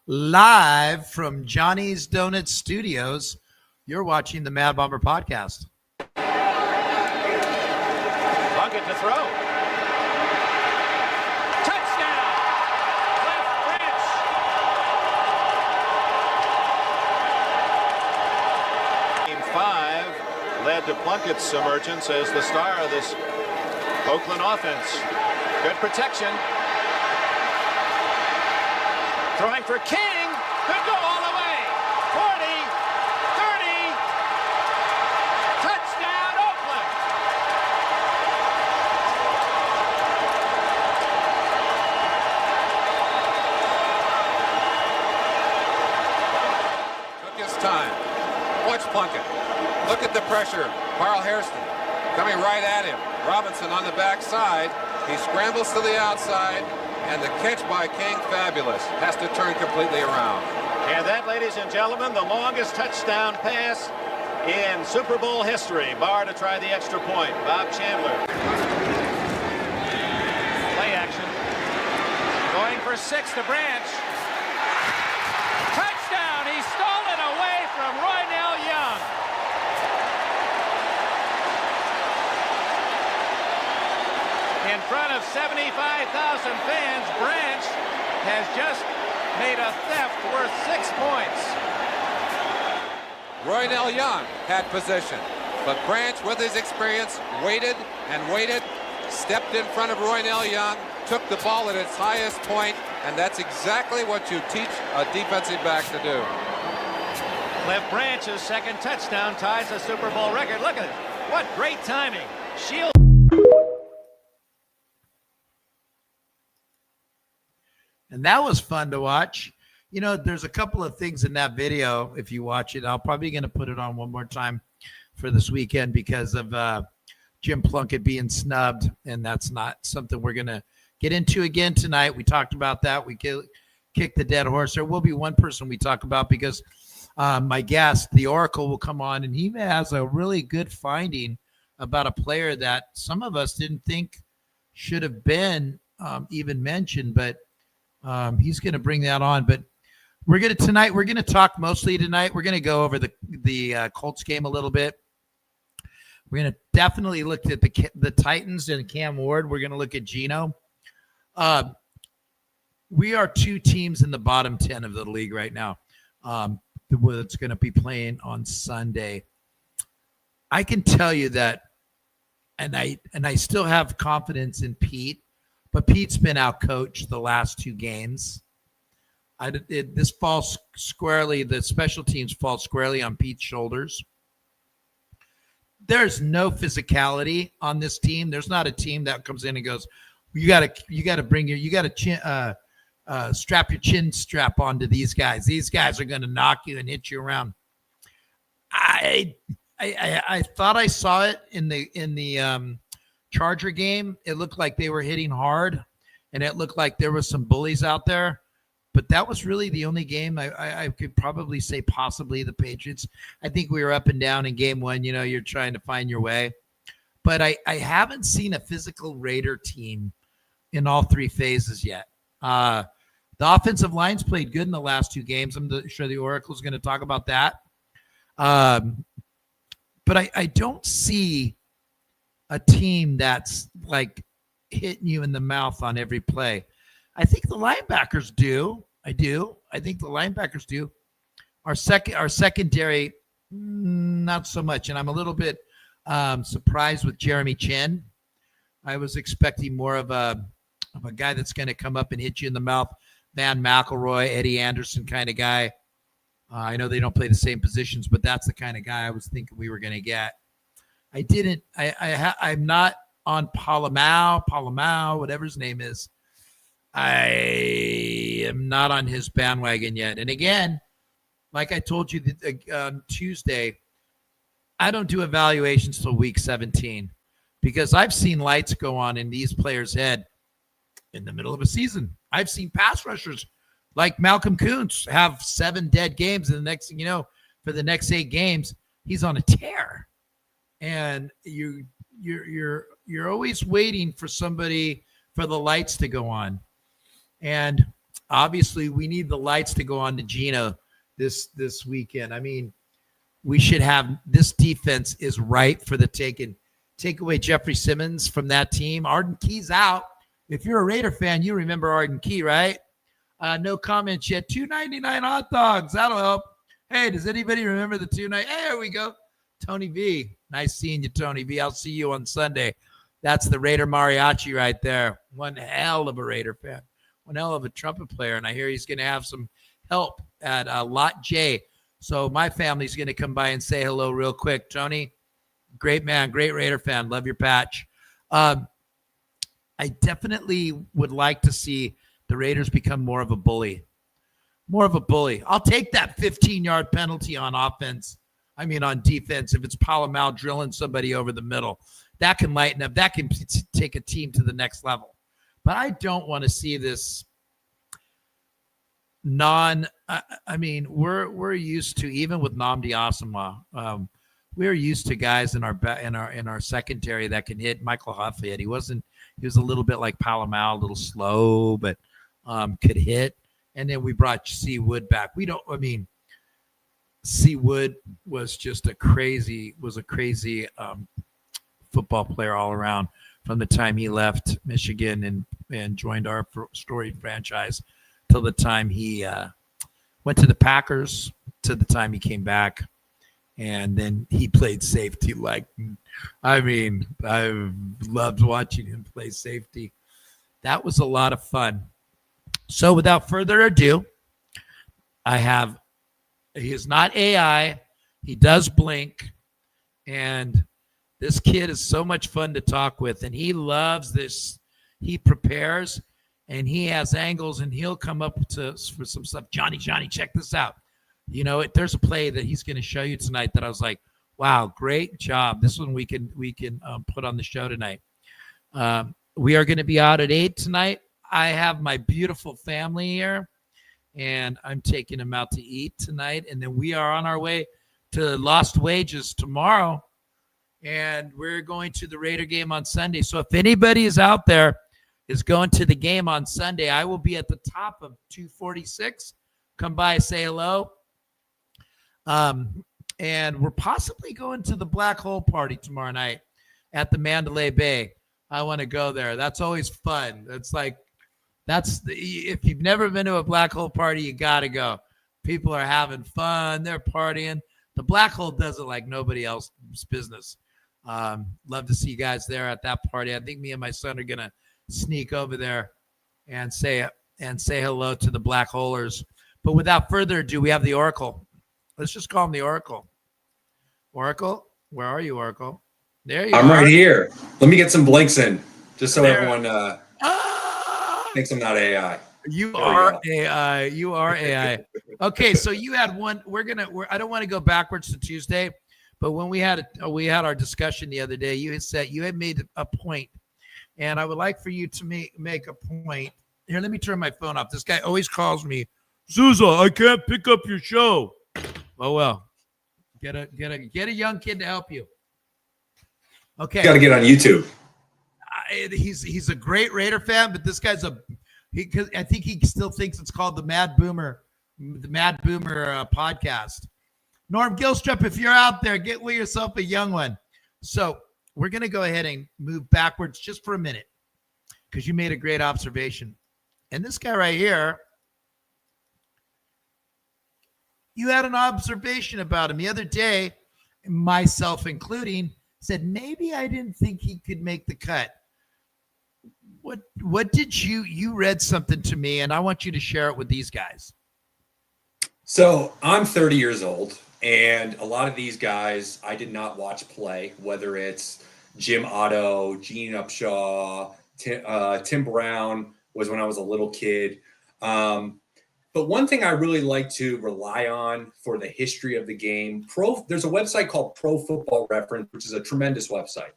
live from Johnny's Donut Studios. You're watching the Mad Bomber podcast. Plunkett to throw. Touchdown! Cliff Branch. Game 5 led to Plunkett's emergence as the star of this Oakland offense. Good protection. Throwing for King. Could go all the way. 40, 30. Touchdown, Oakland. Took his time. Watch Plunkett. Look at the pressure. Carl Hairston coming right at him. Robinson on the backside. He scrambles to the outside. And the catch by King, fabulous. Has to turn completely around. And that, ladies and gentlemen, the longest touchdown pass in Super Bowl history. Barr to try the extra point. Bob Chandler. Play action. Going for 6 to Branch. Touchdown! He stole it away from Roynell Young. In front of 75,000 fans, Branch has just made a theft worth 6 points. Roynell Young had possession, but Branch, with his experience, waited and waited, stepped in front of Roynell Young, took the ball at its highest point, and that's exactly what you teach a defensive back to do. Cliff Branch's second touchdown ties the Super Bowl record. Look at it. What great timing. Shield. And that was fun to watch. You know, there's a couple of things in that video. If you watch it, I'm probably going to put it on one more time for this weekend because of Jim Plunkett being snubbed. And that's not something we're going to get into again tonight. We talked about that. We kicked the dead horse. There will be one person we talk about because my guest, the Oracle, will come on. And he has a really good finding about a player that some of us didn't think should have been even mentioned. But he's going to bring that on, but we're going to talk mostly tonight. We're going to go over the Colts game a little bit. We're going to definitely look at the Titans and Cam Ward. We're going to look at Geno. We are 2 teams in the bottom 10 of the league right now. That's going to be playing on Sunday. I can tell you that, and I still have confidence in Pete. But Pete's been outcoached the last 2 games. This falls squarely, the special teams fall squarely on Pete's shoulders. There's no physicality on this team. There's not a team that comes in and goes, you got to strap your chin strap onto these guys. These guys are going to knock you and hit you around. I thought I saw it in the Charger game. It looked like they were hitting hard, and it looked like there was some bullies out there. But that was really the only game I could probably say possibly the Patriots. I think we were up and down in game 1. You know, you're trying to find your way. But I haven't seen a physical Raider team in all 3 phases yet. The offensive line's played good in the last 2 games. I'm sure the Oracle's going to talk about that. But I don't see a team that's like hitting you in the mouth on every play. I think the linebackers do. I think the linebackers do. Our secondary, not so much. And I'm a little bit surprised with Jeremy Chin. I was expecting more of a guy that's going to come up and hit you in the mouth. Van McElroy, Eddie Anderson kind of guy. I know they don't play the same positions, but that's the kind of guy I was thinking we were going to get. I'm not on Palamau, whatever his name is. I am not on his bandwagon yet. And again, like I told you on Tuesday, I don't do evaluations till week 17 because I've seen lights go on in these players' head in the middle of a season. I've seen pass rushers like Malcolm Kuntz have 7 dead games, and the next thing you know, for the next 8 games, he's on a tear. And you're always waiting for somebody, for the lights to go on. And obviously we need the lights to go on to Gino this weekend. I mean, we should have this defense is ripe for the taking. Take away Jeffrey Simmons from that team. Arden Key's out. If you're a Raider fan, you remember Arden Key, right? No comments yet. $2.99 hot dogs. That'll help. Hey, does anybody remember the $2.99? Hey, there we go. Tony V. Nice seeing you, Tony V. I'll see you on Sunday. That's the Raider mariachi right there. One hell of a Raider fan. One hell of a trumpet player. And I hear he's going to have some help at Lot J. So my family's going to come by and say hello real quick. Tony, great man, great Raider fan. Love your patch. I definitely would like to see the Raiders become more of a bully. More of a bully. I'll take that 15-yard penalty on offense. I mean, on defense, if it's Palomal drilling somebody over the middle, that can lighten up. That can take a team to the next level. But I don't want to see this I mean, we're used to, even with Nnamdi Asomugha, we're used to guys in our secondary that can hit. Michael Hufford. He was a little bit like Palomal, a little slow, but could hit. And then we brought C. Wood back. C. Wood was just a crazy football player all around from the time he left Michigan and joined our storied franchise till the time he went to the Packers, to the time he came back. And then he played safety. I loved watching him play safety. That was a lot of fun. So without further ado, he is not AI. He does blink. And this kid is so much fun to talk with. And he loves this. He prepares and he has angles and he'll come up for some stuff. Johnny, check this out. You know, there's a play that he's going to show you tonight that I was like, wow, great job. This one we can put on the show tonight. We are going to be out at 8 tonight. I have my beautiful family here, and I'm taking them out to eat tonight. And then we are on our way to Lost Wages tomorrow, and we're going to the Raider game on Sunday. So if anybody is out there is going to the game on Sunday, I will be at the top of 246. Come by, say hello. And we're possibly going to the Black Hole Party tomorrow night at the Mandalay Bay. I want to go there. That's always fun. If you've never been to a Black Hole Party, you got to go. People are having fun. They're partying. The Black Hole does it like nobody else's business. Love to see you guys there at that party. I think me and my son are going to sneak over there and say hello to the Black Holers. But without further ado, we have the Oracle. Let's just call him the Oracle. Oracle, where are you, Oracle? There you are. I'm right here. Let me get some blinks in, just so everyone thinks I'm not AI. You are AI. You are AI. Okay, so you had one. I don't want to go backwards to Tuesday, but when we had our discussion the other day, you had made a point, and I would like for you to make a point. Here, let me turn my phone off. This guy always calls me, Sousa, I can't pick up your show. Oh well, get a young kid to help you. Okay, got to get on YouTube. He's a great Raider fan, but this guy's I think he still thinks it's called the Mad Boomer podcast. Norm Gilstrup, if you're out there, get with yourself a young one. So we're gonna go ahead and move backwards just for a minute because you made a great observation. And this guy right here, you had an observation about him the other day, myself including, said maybe I didn't think he could make the cut. What did you read something to me, and I want you to share it with these guys. So I'm 30 years old, and a lot of these guys I did not watch play, whether it's Jim Otto, Gene Upshaw, Tim Brown was when I was a little kid. But one thing I really like to rely on for the history of the game, there's a website called Pro Football Reference, which is a tremendous website.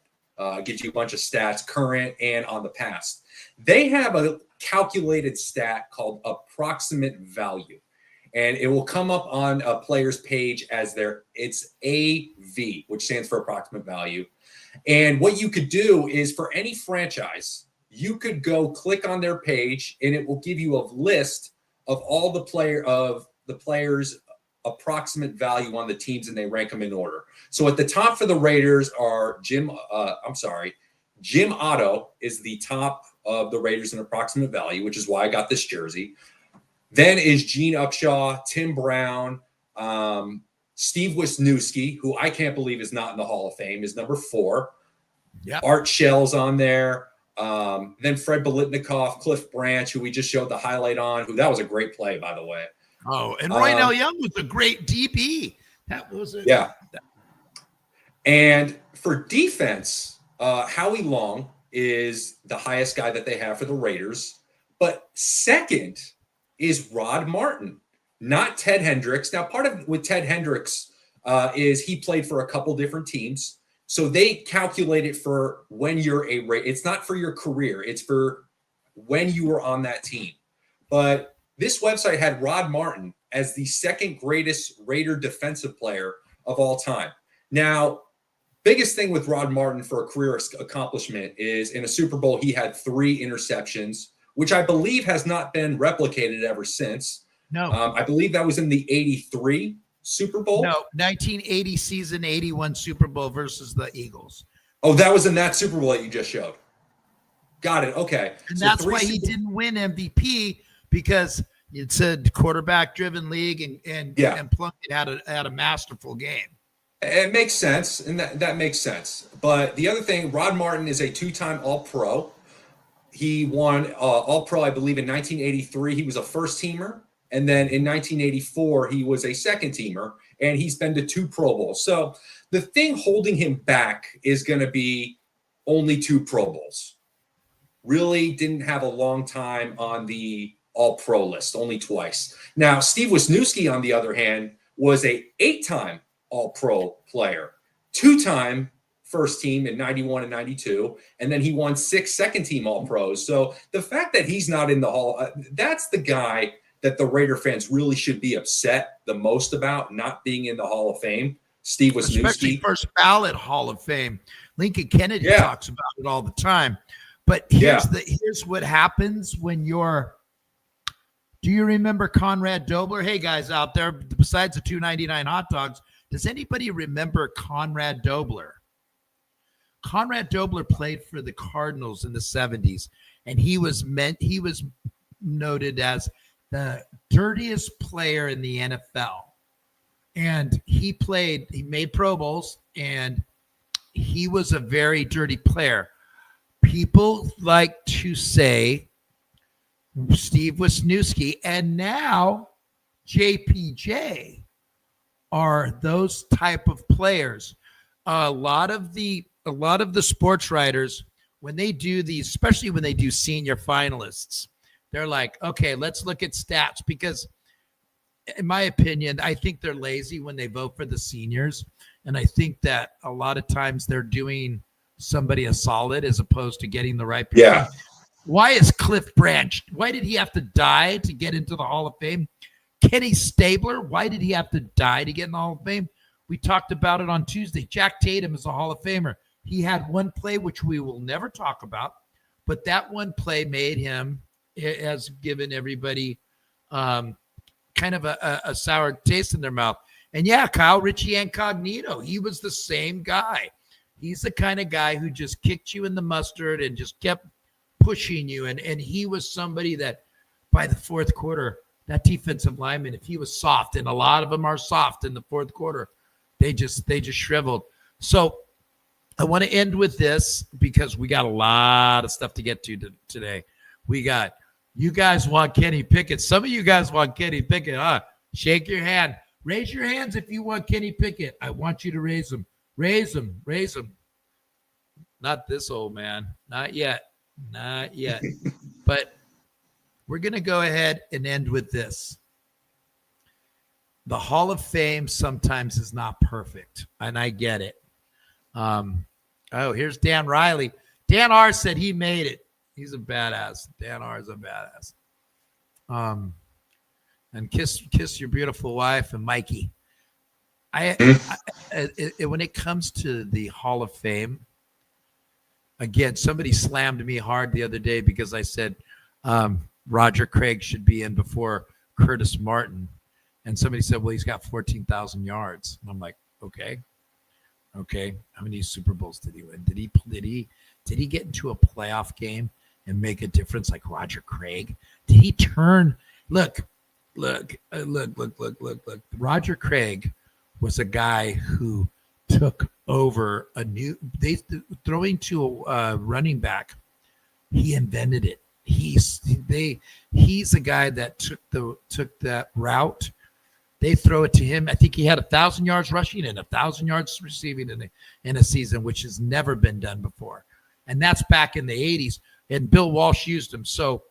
Gives you a bunch of stats, current and on the past. They have a calculated stat called approximate value, and it will come up on a player's page as it's AV, which stands for approximate value. And what you could do is for any franchise, you could go click on their page, and it will give you a list of all the players' approximate value on the teams, and they rank them in order. So at the top for the Raiders are Jim Otto is the top of the Raiders in approximate value, which is why I got this jersey. Then is Gene Upshaw, Tim Brown, Steve Wisniewski, who I can't believe is not in the Hall of Fame, is number 4. Yeah. Art Shell's on there. Then Fred Biletnikoff, Cliff Branch, who we just showed the highlight on, who that was a great play, by the way. Oh, and Roynell Young was a great DB. That was it. Yeah. And for defense, Howie Long is the highest guy that they have for the Raiders. But second is Rod Martin, not Ted Hendricks. Now, part of with Ted Hendricks is he played for a couple different teams. So they calculate it for when you're a Raider. It's not for your career. It's for when you were on that team. But this website had Rod Martin as the second greatest Raider defensive player of all time. Now, biggest thing with Rod Martin for a career accomplishment is in a Super Bowl, he had 3 interceptions, which I believe has not been replicated ever since. No. I believe that was in the 83 Super Bowl. No, 1980 season, 81 Super Bowl versus the Eagles. Oh, that was in that Super Bowl that you just showed. Got it. Okay. And that's why he didn't win MVP, because it's a quarterback-driven league, and Plunkett had a masterful game. It makes sense, and that makes sense. But the other thing, Rod Martin is a 2-time All-Pro. He won All-Pro, I believe, in 1983. He was a first-teamer. And then in 1984, he was a second-teamer, and he's been to 2 Pro Bowls. So the thing holding him back is going to be only 2 Pro Bowls. Really didn't have a long time on the All-Pro list, only twice. Now, Steve Wisniewski, on the other hand, was a 8-time All-Pro player, 2-time first team in 91 and 92, and then he won 6 second-team All-Pros. So the fact that he's not in the Hall, that's the guy that the Raider fans really should be upset the most about not being in the Hall of Fame. Steve Wisniewski. Especially first ballot Hall of Fame. Lincoln Kennedy talks about it all the time. But here's what happens when you're – do you remember Conrad Dobler? Hey, guys out there, besides the $2.99 hot dogs, does anybody remember Conrad Dobler? Conrad Dobler played for the Cardinals in the 70s, and he was noted as the dirtiest player in the NFL. And he made Pro Bowls, and he was a very dirty player. People like to say Steve Wisniewski and now JPJ are those type of players. A lot of the sports writers, when they do these, especially when they do senior finalists, they're like, okay, let's look at stats, because in my opinion, I think they're lazy when they vote for the seniors. And I think that a lot of times they're doing somebody a solid as opposed to getting the right person. Yeah. Why is Cliff Branch? Why did he have to die to get into the Hall of Fame? Kenny Stabler, why did he have to die to get in the Hall of Fame? We talked about it on Tuesday. Jack Tatum is a Hall of Famer. He had one play, which we will never talk about, but that one play made him, has given everybody kind of a sour taste in their mouth. And Kyle Richie Incognito, he was the same guy. He's the kind of guy who just kicked you in the mustard and just kept pushing you. And he was somebody that by the fourth quarter, that defensive lineman, if he was soft, and a lot of them are soft in the fourth quarter, they just shriveled. So I want to end with this, because we got a lot of stuff to get to today. You guys want Kenny Pickett. Some of you guys want Kenny Pickett, huh? Shake your hand. Raise your hands if you want Kenny Pickett. I want you to raise them. Raise them. Raise them. Not this old man. Not yet. Not yet. But we're going to go ahead and end with this. The Hall of Fame sometimes is not perfect, and I get it. Here's Dan Riley. Dan R. said he made it. He's a badass. Dan R. is a badass. And kiss your beautiful wife and Mikey. When it comes to the Hall of Fame, again, somebody slammed me hard the other day because I said Roger Craig should be in before Curtis Martin. And somebody said, well, he's got 14,000 yards. And I'm like, okay. How many Super Bowls did he win? Did he get into a playoff game and make a difference like Roger Craig? Did he turn? Look. Roger Craig was a guy who took over throwing to a running back. He invented it. He's a guy that took that route. They throw it to him. I think he had 1,000 yards rushing and 1,000 yards receiving in a season, which has never been done before. And that's back in the 80s. And Bill Walsh used him. So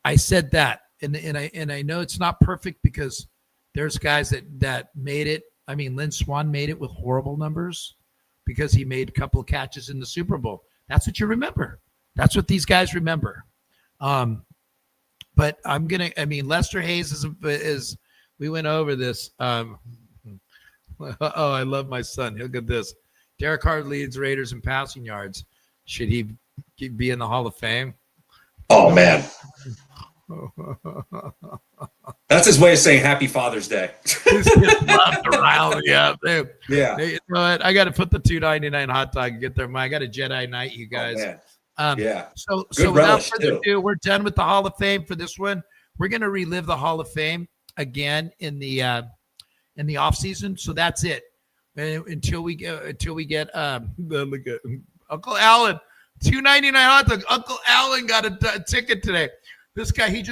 I said that. And I know it's not perfect because there's guys that made it. I mean, Lynn Swann made it with horrible numbers because he made a couple of catches in the Super Bowl. That's what you remember. That's what these guys remember. But Lester Hayes is we went over this. Oh, I love my son. Look at this. Derek Carr leads Raiders in passing yards. Should he be in the Hall of Fame? Oh, man. That's his way of saying Happy Father's Day. These kids love to rile me up. Yeah. You know what? I got to put the $2.99 hot dog and get there. I got a Jedi Knight, you guys. Yeah. So Good without relish, further too. ado, we're done with the Hall of Fame for this one. We're going to relive the Hall of Fame again in the off season. So that's it. Until we get look at Uncle Alan, $2.99 hot dog. Uncle Alan got a ticket today. This guy, he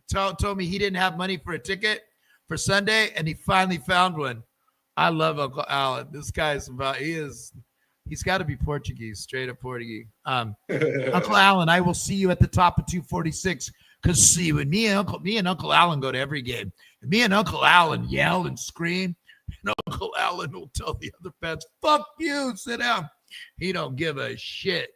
told me he didn't have money for a ticket for Sunday, and he finally found one. I love Uncle Alan. This guy's he's got to be Portuguese, straight up Portuguese. Uncle Alan, I will see you at the top of 246. Because see, when me and Uncle Alan go to every game, and me and Uncle Alan yell and scream, and Uncle Alan will tell the other fans, "Fuck you, sit down." He don't give a shit.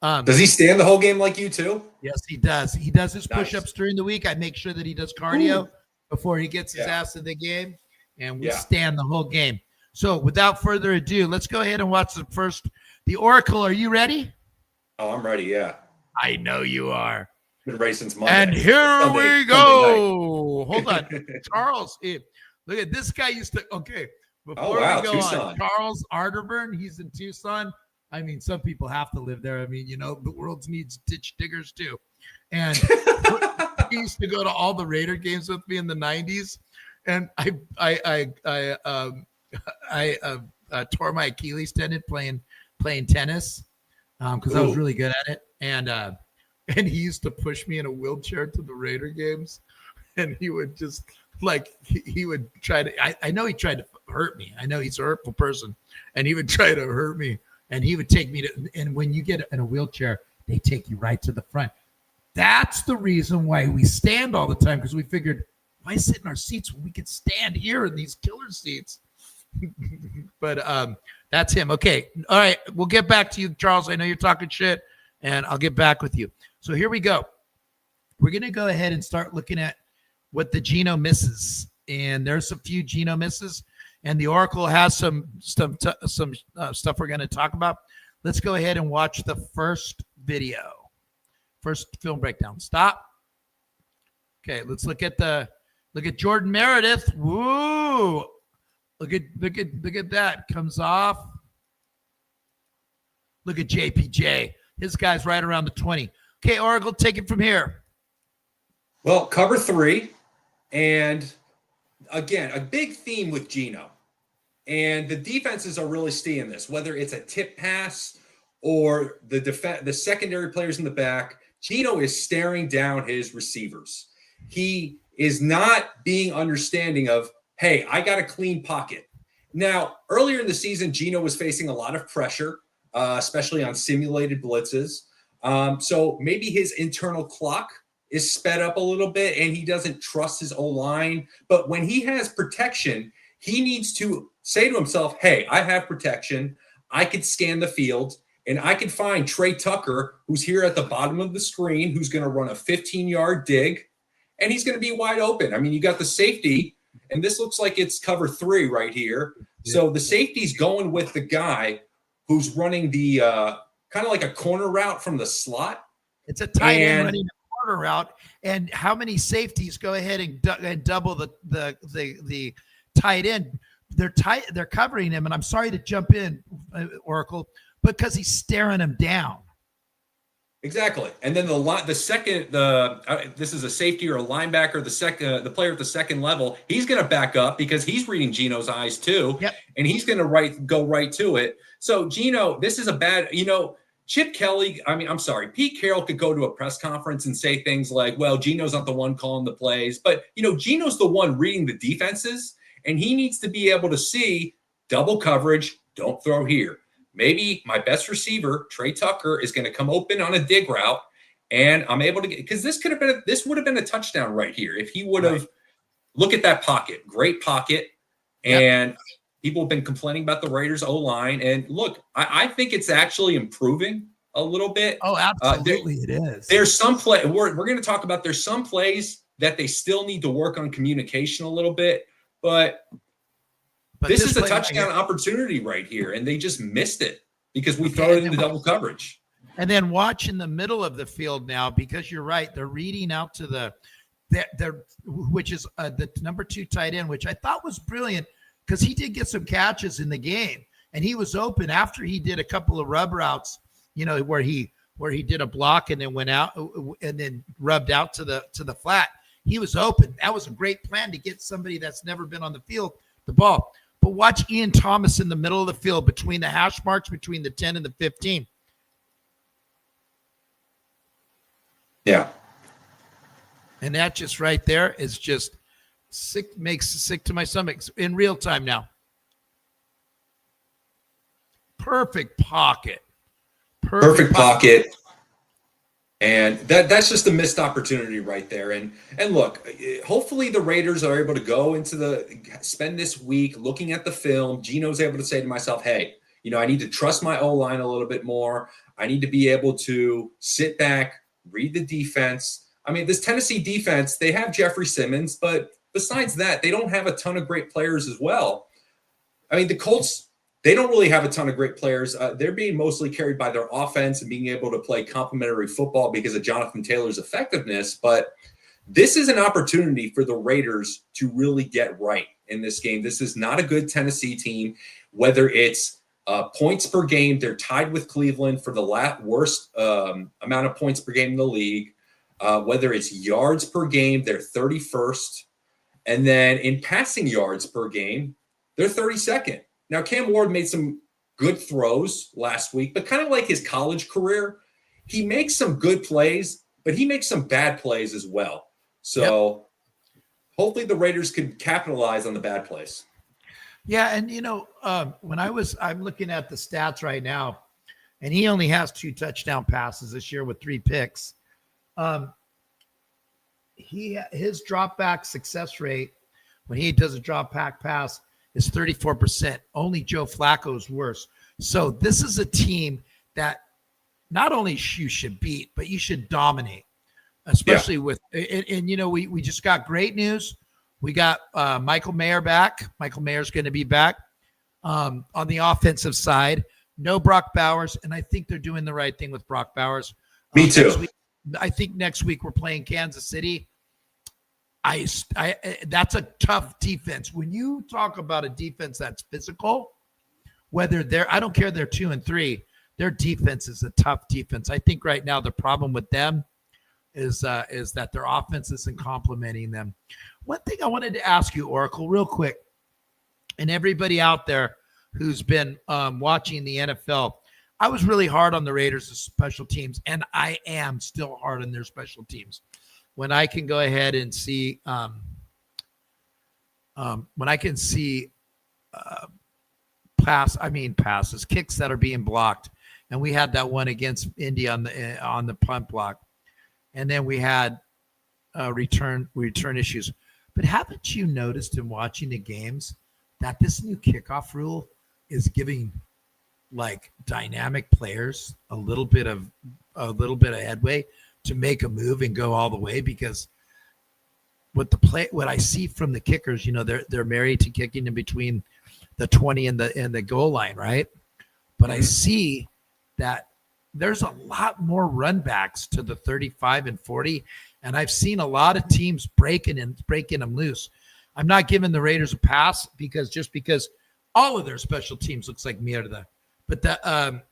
Does he stand the whole game like you too? Yes, he does. He does his Nice. push-ups during the week. I make sure that he does cardio before he gets his ass in the game, and we stand the whole game. So without further ado, let's go ahead and watch the Oracle. Are you ready? Oh, I'm ready, yeah. I know you are. Been ready since Monday. And here we go. Hold on. Charles, look at this guy before we go Tucson. on, Charles Arterburn, he's in Tucson. I mean, some people have to live there. I mean, the world needs ditch diggers too. And he used to go to all the Raider games with me in the 90s. And I tore my Achilles tendon playing tennis because I was really good at it. And he used to push me in a wheelchair to the Raider games. And he would just he would try to, I know he tried to hurt me. I know he's a hurtful person. And he would try to hurt me. And he would take me and when you get in a wheelchair, they take you right to the front. That's the reason why we stand all the time, because we figured, why sit in our seats when we could stand here in these killer seats? But that's him. Okay. All right. We'll get back to you, Charles. I know you're talking shit, and I'll get back with you. So here we go. We're going to go ahead and start looking at what the Geno misses. And there's a few Geno misses. And the Oracle has some stuff we're going to talk about. Let's go ahead and watch the first video. First film breakdown. Stop. Okay, let's look at Jordan Meredith. Woo! Look at that. Comes off. Look at JPJ. His guy's right around the 20. Okay, Oracle, take it from here. Well, cover 3, and again, a big theme with Geno. And the defenses are really seeing this, whether it's a tip pass or the secondary players in the back. Geno is staring down his receivers. He is not being understanding of, hey, I got a clean pocket. Now, earlier in the season, Geno was facing a lot of pressure, especially on simulated blitzes. So maybe his internal clock is sped up a little bit and he doesn't trust his O-line. But when he has protection, he needs to say to himself, hey, I have protection. I could scan the field and I could find Trey Tucker, who's here at the bottom of the screen, who's going to run a 15-yard dig, and he's going to be wide open. I mean, you got the safety, and this looks like it's cover 3 right here. Yeah. So the safety's going with the guy who's running the kind of like a corner route from the slot. It's a tight end running a corner route, and how many safeties go ahead and double the tight end. They're covering him, and I'm sorry to jump in, Oracle, because he's staring him down. Exactly. And then this is a safety or a linebacker, the player at the second level, he's going to back up because he's reading Gino's eyes too. Yep. And he's going to go right to it. So Gino, this is a bad, Chip Kelly, Pete Carroll could go to a press conference and say things like, well, Gino's not the one calling the plays, but Gino's the one reading the defenses, and he needs to be able to see double coverage, don't throw here. Maybe my best receiver, Trey Tucker, is going to come open on a dig route, and I'm able to get, because this would have been a touchdown right here if he would have. Look at that pocket, great pocket, and people have been complaining about the Raiders O-line, and look, I think it's actually improving a little bit. Oh, absolutely, it is. There's some play we're going to talk about. There's some plays that they still need to work on communication a little bit, but this is a touchdown opportunity right here, and they just missed it because we throw it into double coverage. And then watch in the middle of the field now, because you're right. They're reading out to which is the number 2 tight end, which I thought was brilliant because he did get some catches in the game, and he was open after he did a couple of rub routes, where he did a block and then went out and then rubbed out to the flat. He was open. That was a great plan to get somebody that's never been on the field the ball. But watch Ian Thomas in the middle of the field between the hash marks, between the 10 and the 15. Yeah. And that just right there is just sick, makes sick to my stomach in real time now. Perfect pocket. Perfect pocket. And that's just a missed opportunity right there. And look, hopefully the Raiders are able to go spend this week looking at the film. Gino's able to say to myself, hey, I need to trust my O-line a little bit more. I need to be able to sit back, read the defense. This Tennessee defense, they have Jeffrey Simmons, but besides that, they don't have a ton of great players as well. The Colts, they don't really have a ton of great players. They're being mostly carried by their offense and being able to play complementary football because of Jonathan Taylor's effectiveness. But this is an opportunity for the Raiders to really get right in this game. This is not a good Tennessee team, whether it's points per game. They're tied with Cleveland for the worst amount of points per game in the league. Whether it's yards per game, they're 31st. And then in passing yards per game, they're 32nd. Now, Cam Ward made some good throws last week, but kind of like his college career, he makes some good plays, but he makes some bad plays as well. So hopefully the Raiders could capitalize on the bad plays. Yeah, and when I'm looking at the stats right now, and he only has 2 touchdown passes this year with 3 picks. His drop back success rate when he does a drop back pass is 34%. Only Joe Flacco's worse. So this is a team that not only you should beat, but you should dominate, especially with, and we just got great news. We got Michael Mayer back. Michael Mayer's going to be back on the offensive side. No Brock Bowers, and I think they're doing the right thing with Brock Bowers. Me too. I think next week we're playing Kansas City. That's a tough defense. When you talk about a defense that's physical, I don't care, they're 2 and 3. Their defense is a tough defense. I think right now the problem with them is that their offense isn't complementing them. One thing I wanted to ask you, Oracle, real quick, and everybody out there who's been watching the NFL, I was really hard on the Raiders' special teams, and I am still hard on their special teams. When I can go ahead and see, passes, kicks that are being blocked, and we had that one against Indy on the punt block, and then we had return issues. But haven't you noticed in watching the games that this new kickoff rule is giving like dynamic players a little bit of headway to make a move and go all the way? Because what I see from the kickers, they're married to kicking in between the 20 and the goal line, right? But I see that there's a lot more run backs to the 35 and 40. And I've seen a lot of teams breaking them loose. I'm not giving the Raiders a pass because all of their special teams looks like mierda. But on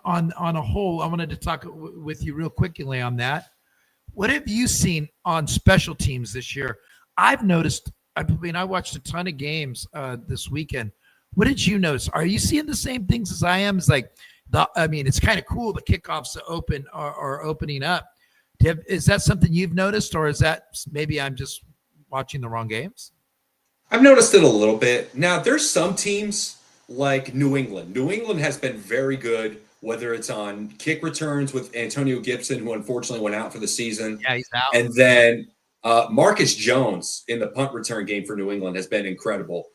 a whole, I wanted to talk with you real quickly on that. What have you seen on special teams this year? I've noticed. I mean, I watched a ton of games this weekend. What did you notice? Are you seeing the same things as I am? It's like, it's kind of cool. The kickoffs are opening up. Is that something you've noticed, or is that maybe I'm just watching the wrong games? I've noticed it a little bit. Now, there's some teams like New England. New England has been very good, whether it's on kick returns with Antonio Gibson, who unfortunately went out for the season. Yeah, he's out. And then Marcus Jones in the punt return game for New England has been incredible.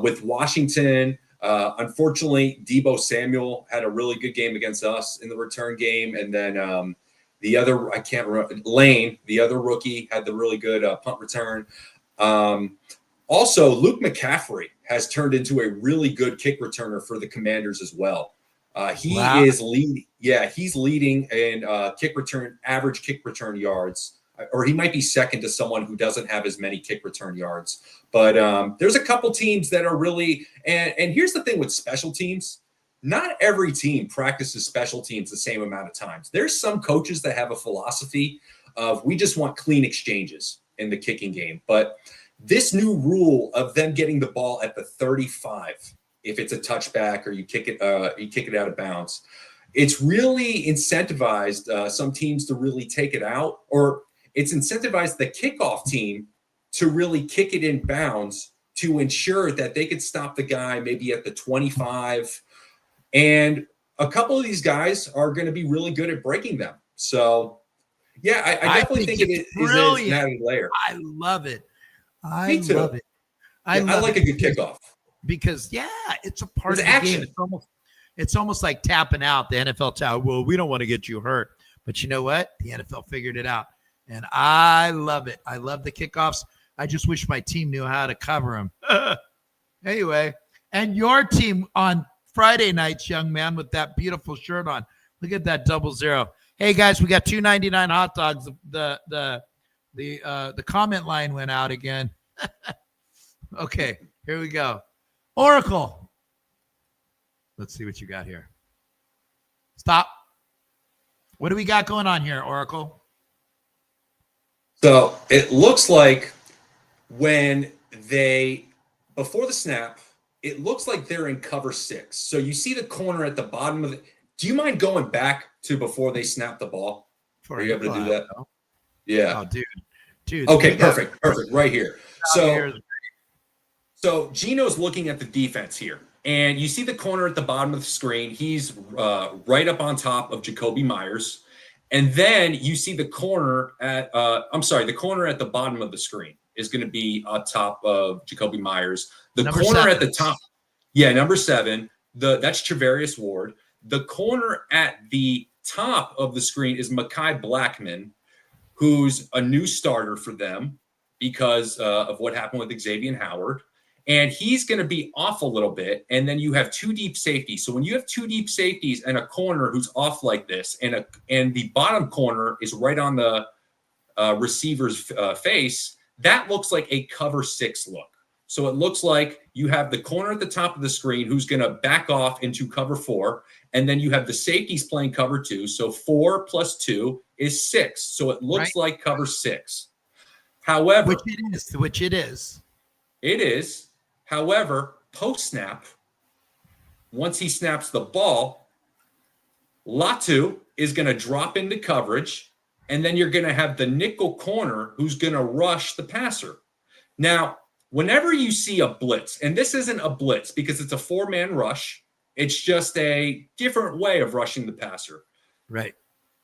With Washington, unfortunately, Deebo Samuel had a really good game against us in the return game. And then the other, I can't remember, Lane, the other rookie, had the really good punt return. Also, Luke McCaffrey has turned into a really good kick returner for the Commanders as well. He is leading. Yeah, he's leading in average kick return yards. Or he might be second to someone who doesn't have as many kick return yards. But there's a couple teams that are really and here's the thing with special teams. Not every team practices special teams the same amount of times. There's some coaches that have a philosophy of we just want clean exchanges in the kicking game. But this new rule of them getting the ball at the 35, if it's a touchback or you kick it out of bounds, it's really incentivized some teams to really take it out, or it's incentivized the kickoff team to really kick it in bounds to ensure that they could stop the guy maybe at the 25. And a couple of these guys are going to be really good at breaking them. So, yeah, I definitely think it is an added layer. I love it. Me too. Love it. I like a good kickoff. Because, it's a part of the game. It's almost like tapping out the NFL towel. Well, we don't want to get you hurt. But you know what? The NFL figured it out. And I love it. I love the kickoffs. I just wish my team knew how to cover them. Anyway, and your team on Friday nights, young man, with that beautiful shirt on. Look at that 00. Hey guys, we got $2.99 hot dogs. The comment line went out again. Okay, here we go. Oracle. Let's see what you got here. Stop. What do we got going on here, Oracle? So it looks like before the snap, it looks like they're in cover 6. So you see the corner at the bottom of it. Do you mind going back to before they snap the ball? Are you able to do that? Yeah. Oh, dude. Okay, perfect. Right here. So Gino's looking at the defense here. And you see the corner at the bottom of the screen. He's right up on top of Jacoby Myers. And then you see the corner at the bottom of the screen is going to be on top of Jacoby Myers. The number corner 7. At the top. Yeah, number 7. That's Travarius Ward. The corner at the top of the screen is Mekhi Blackman, who's a new starter for them because of what happened with Xavier Howard. And he's going to be off a little bit. And then you have 2 deep safeties. So when you have 2 deep safeties and a corner who's off like this, and the bottom corner is right on the receiver's face, that looks like a cover 6 look. So it looks like you have the corner at the top of the screen who's going to back off into cover 4. And then you have the safeties playing cover 2. So 4 plus 2 is 6. So it looks like cover 6. However, which it is. It is. However, post-snap, once he snaps the ball, Latu is going to drop into coverage, and then you're going to have the nickel corner who's going to rush the passer. Now, whenever you see a blitz, and this isn't a blitz because it's a 4-man rush, it's just a different way of rushing the passer. Right.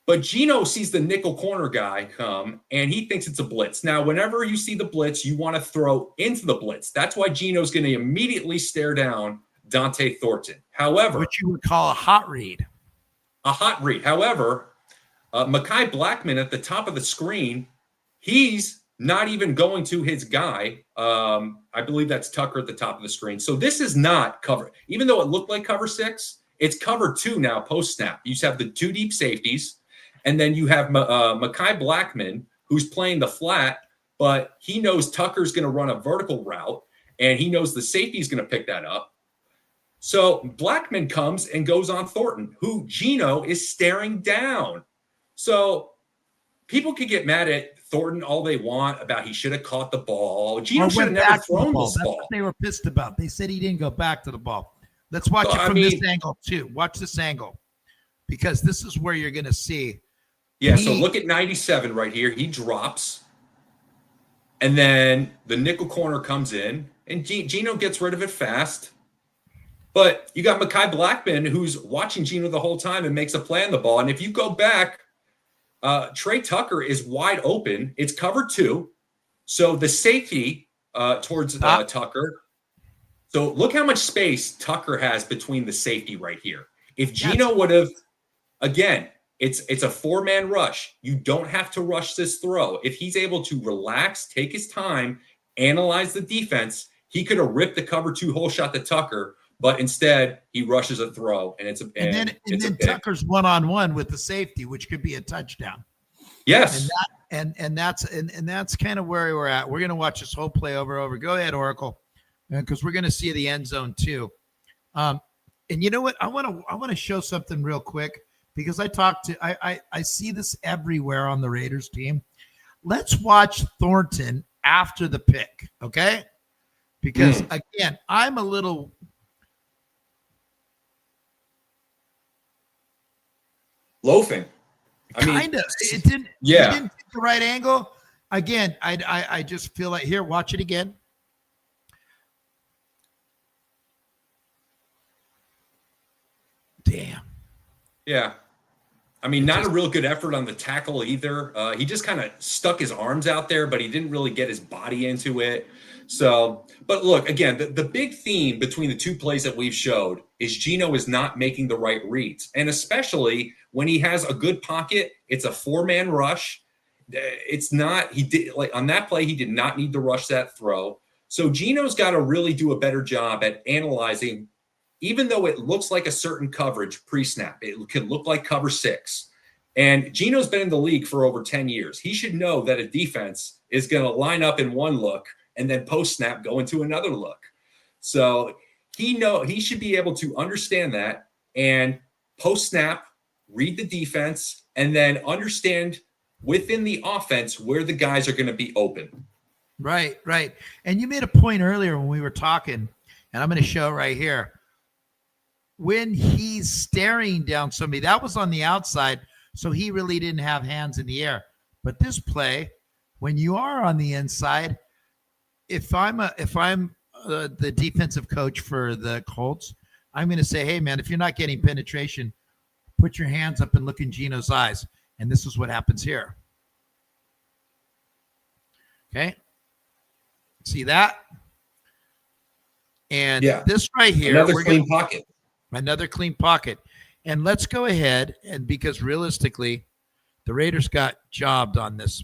But Gino sees the nickel corner guy come, and he thinks it's a blitz. Now, whenever you see the blitz, you want to throw into the blitz. That's why Gino's going to immediately stare down Dante Thornton. However, what you would call a hot read. A hot read. However, Mekhi Blackman at the top of the screen, he's not even going to his guy. I believe that's Tucker at the top of the screen. So this is not cover. Even though it looked like cover 6, It's cover 2 now post snap. You have the 2 deep safeties, and then you have Mekhi Blackman, who's playing the flat, but he knows Tucker's going to run a vertical route, and he knows the safety is going to pick that up. So Blackman comes and goes on Thornton, who Geno is staring down. So people could get mad at Thornton all they want about he should have caught the ball. Geno should have never thrown this ball. That's what they were pissed about. They said he didn't go back to the ball. Let's watch it from this angle too. Watch this angle, because this is where you're going to see. Yeah, so look at 97 right here. He drops, and then the nickel corner comes in, and Geno gets rid of it fast. But you got Mekhi Blackman, who's watching Geno the whole time and makes a play on the ball. And if you go back, Trey Tucker is wide open. It's cover 2. So the safety towards Tucker. So look how much space Tucker has between the safety right here. If Geno would have, again, it's a 4-man rush. You don't have to rush this throw. If he's able to relax, take his time, analyze the defense, he could have ripped the cover 2 hole shot to Tucker. But instead, he rushes a throw, and then Tucker's one-on-one with the safety, which could be a touchdown. Yes, and that's kind of where we're at. We're going to watch this whole play over. Go ahead, Oracle, because we're going to see the end zone too. And you know what? I want to show something real quick, because I see this everywhere on the Raiders team. Let's watch Thornton after the pick, okay? Because again, I'm a little. Loafing. I mean, kind of. It didn't. Yeah. It didn't take the right angle. Again, I just feel like, here, watch it again. Damn. Yeah. I mean, not a real good effort on the tackle either. He just kind of stuck his arms out there, but he didn't really get his body into it. So, but look, again, the big theme between the 2 plays that we've showed is Geno is not making the right reads. And especially when he has a good pocket, it's a 4-man rush. It's not, he did, like on that play, he did not need to rush that throw. So Geno's got to really do a better job at analyzing, even though it looks like a certain coverage pre-snap, it can look like cover 6. And Geno's been in the league for over 10 years. He should know that a defense is going to line up in one look and then post-snap go into another look. So he should be able to understand that and post-snap, read the defense, and then understand within the offense where the guys are going to be open. Right. And you made a point earlier when we were talking, and I'm going to show right here. When he's staring down somebody, that was on the outside, so he really didn't have hands in the air. But this play, when you are on the inside, if I'm the defensive coach for the Colts, I'm going to say, hey, man, if you're not getting penetration, put your hands up and look in Geno's eyes. And this is what happens here. Okay. See that? And this right here. Another clean pocket. Another clean pocket. And let's go ahead, and because realistically, the Raiders got jobbed on this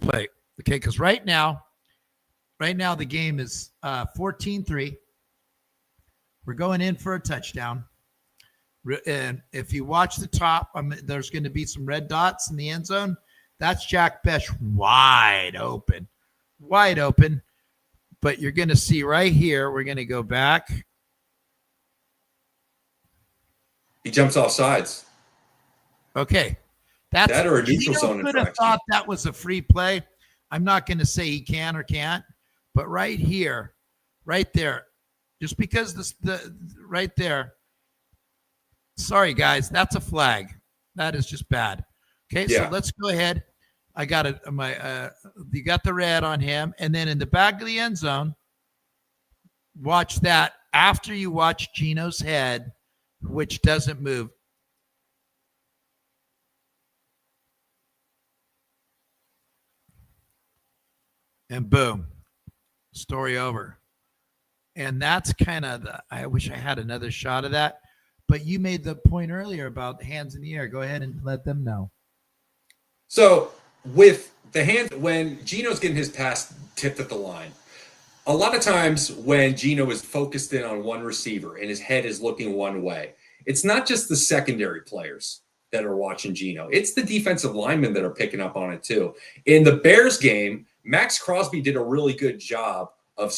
play. Okay, because right now the game is 14-3. We're going in for a touchdown. And if you watch the top, there's going to be some red dots in the end zone. That's Jack Besh wide open. But you're going to see right here, we're going to go back. He jumps off sides. Okay. That or a neutral zone infraction. Could have thought that was a free play. I'm not going to say he can or can't, but right here, right there, just because right there. Sorry, guys, that's a flag. That is just bad. Okay, so let's go ahead. I got it. You got the red on him, and then in the back of the end zone, watch that. After you watch Geno's head, which doesn't move. And boom, story over. And that's kind of I wish I had another shot of that. But you made the point earlier about hands in the air. Go ahead and let them know. So with the hand, when Geno's getting his pass tipped at the line, a lot of times when Gino is focused in on one receiver and his head is looking one way, it's not just the secondary players that are watching Gino. It's the defensive linemen that are picking up on it too. In the Bears game, Max Crosby did a really good job of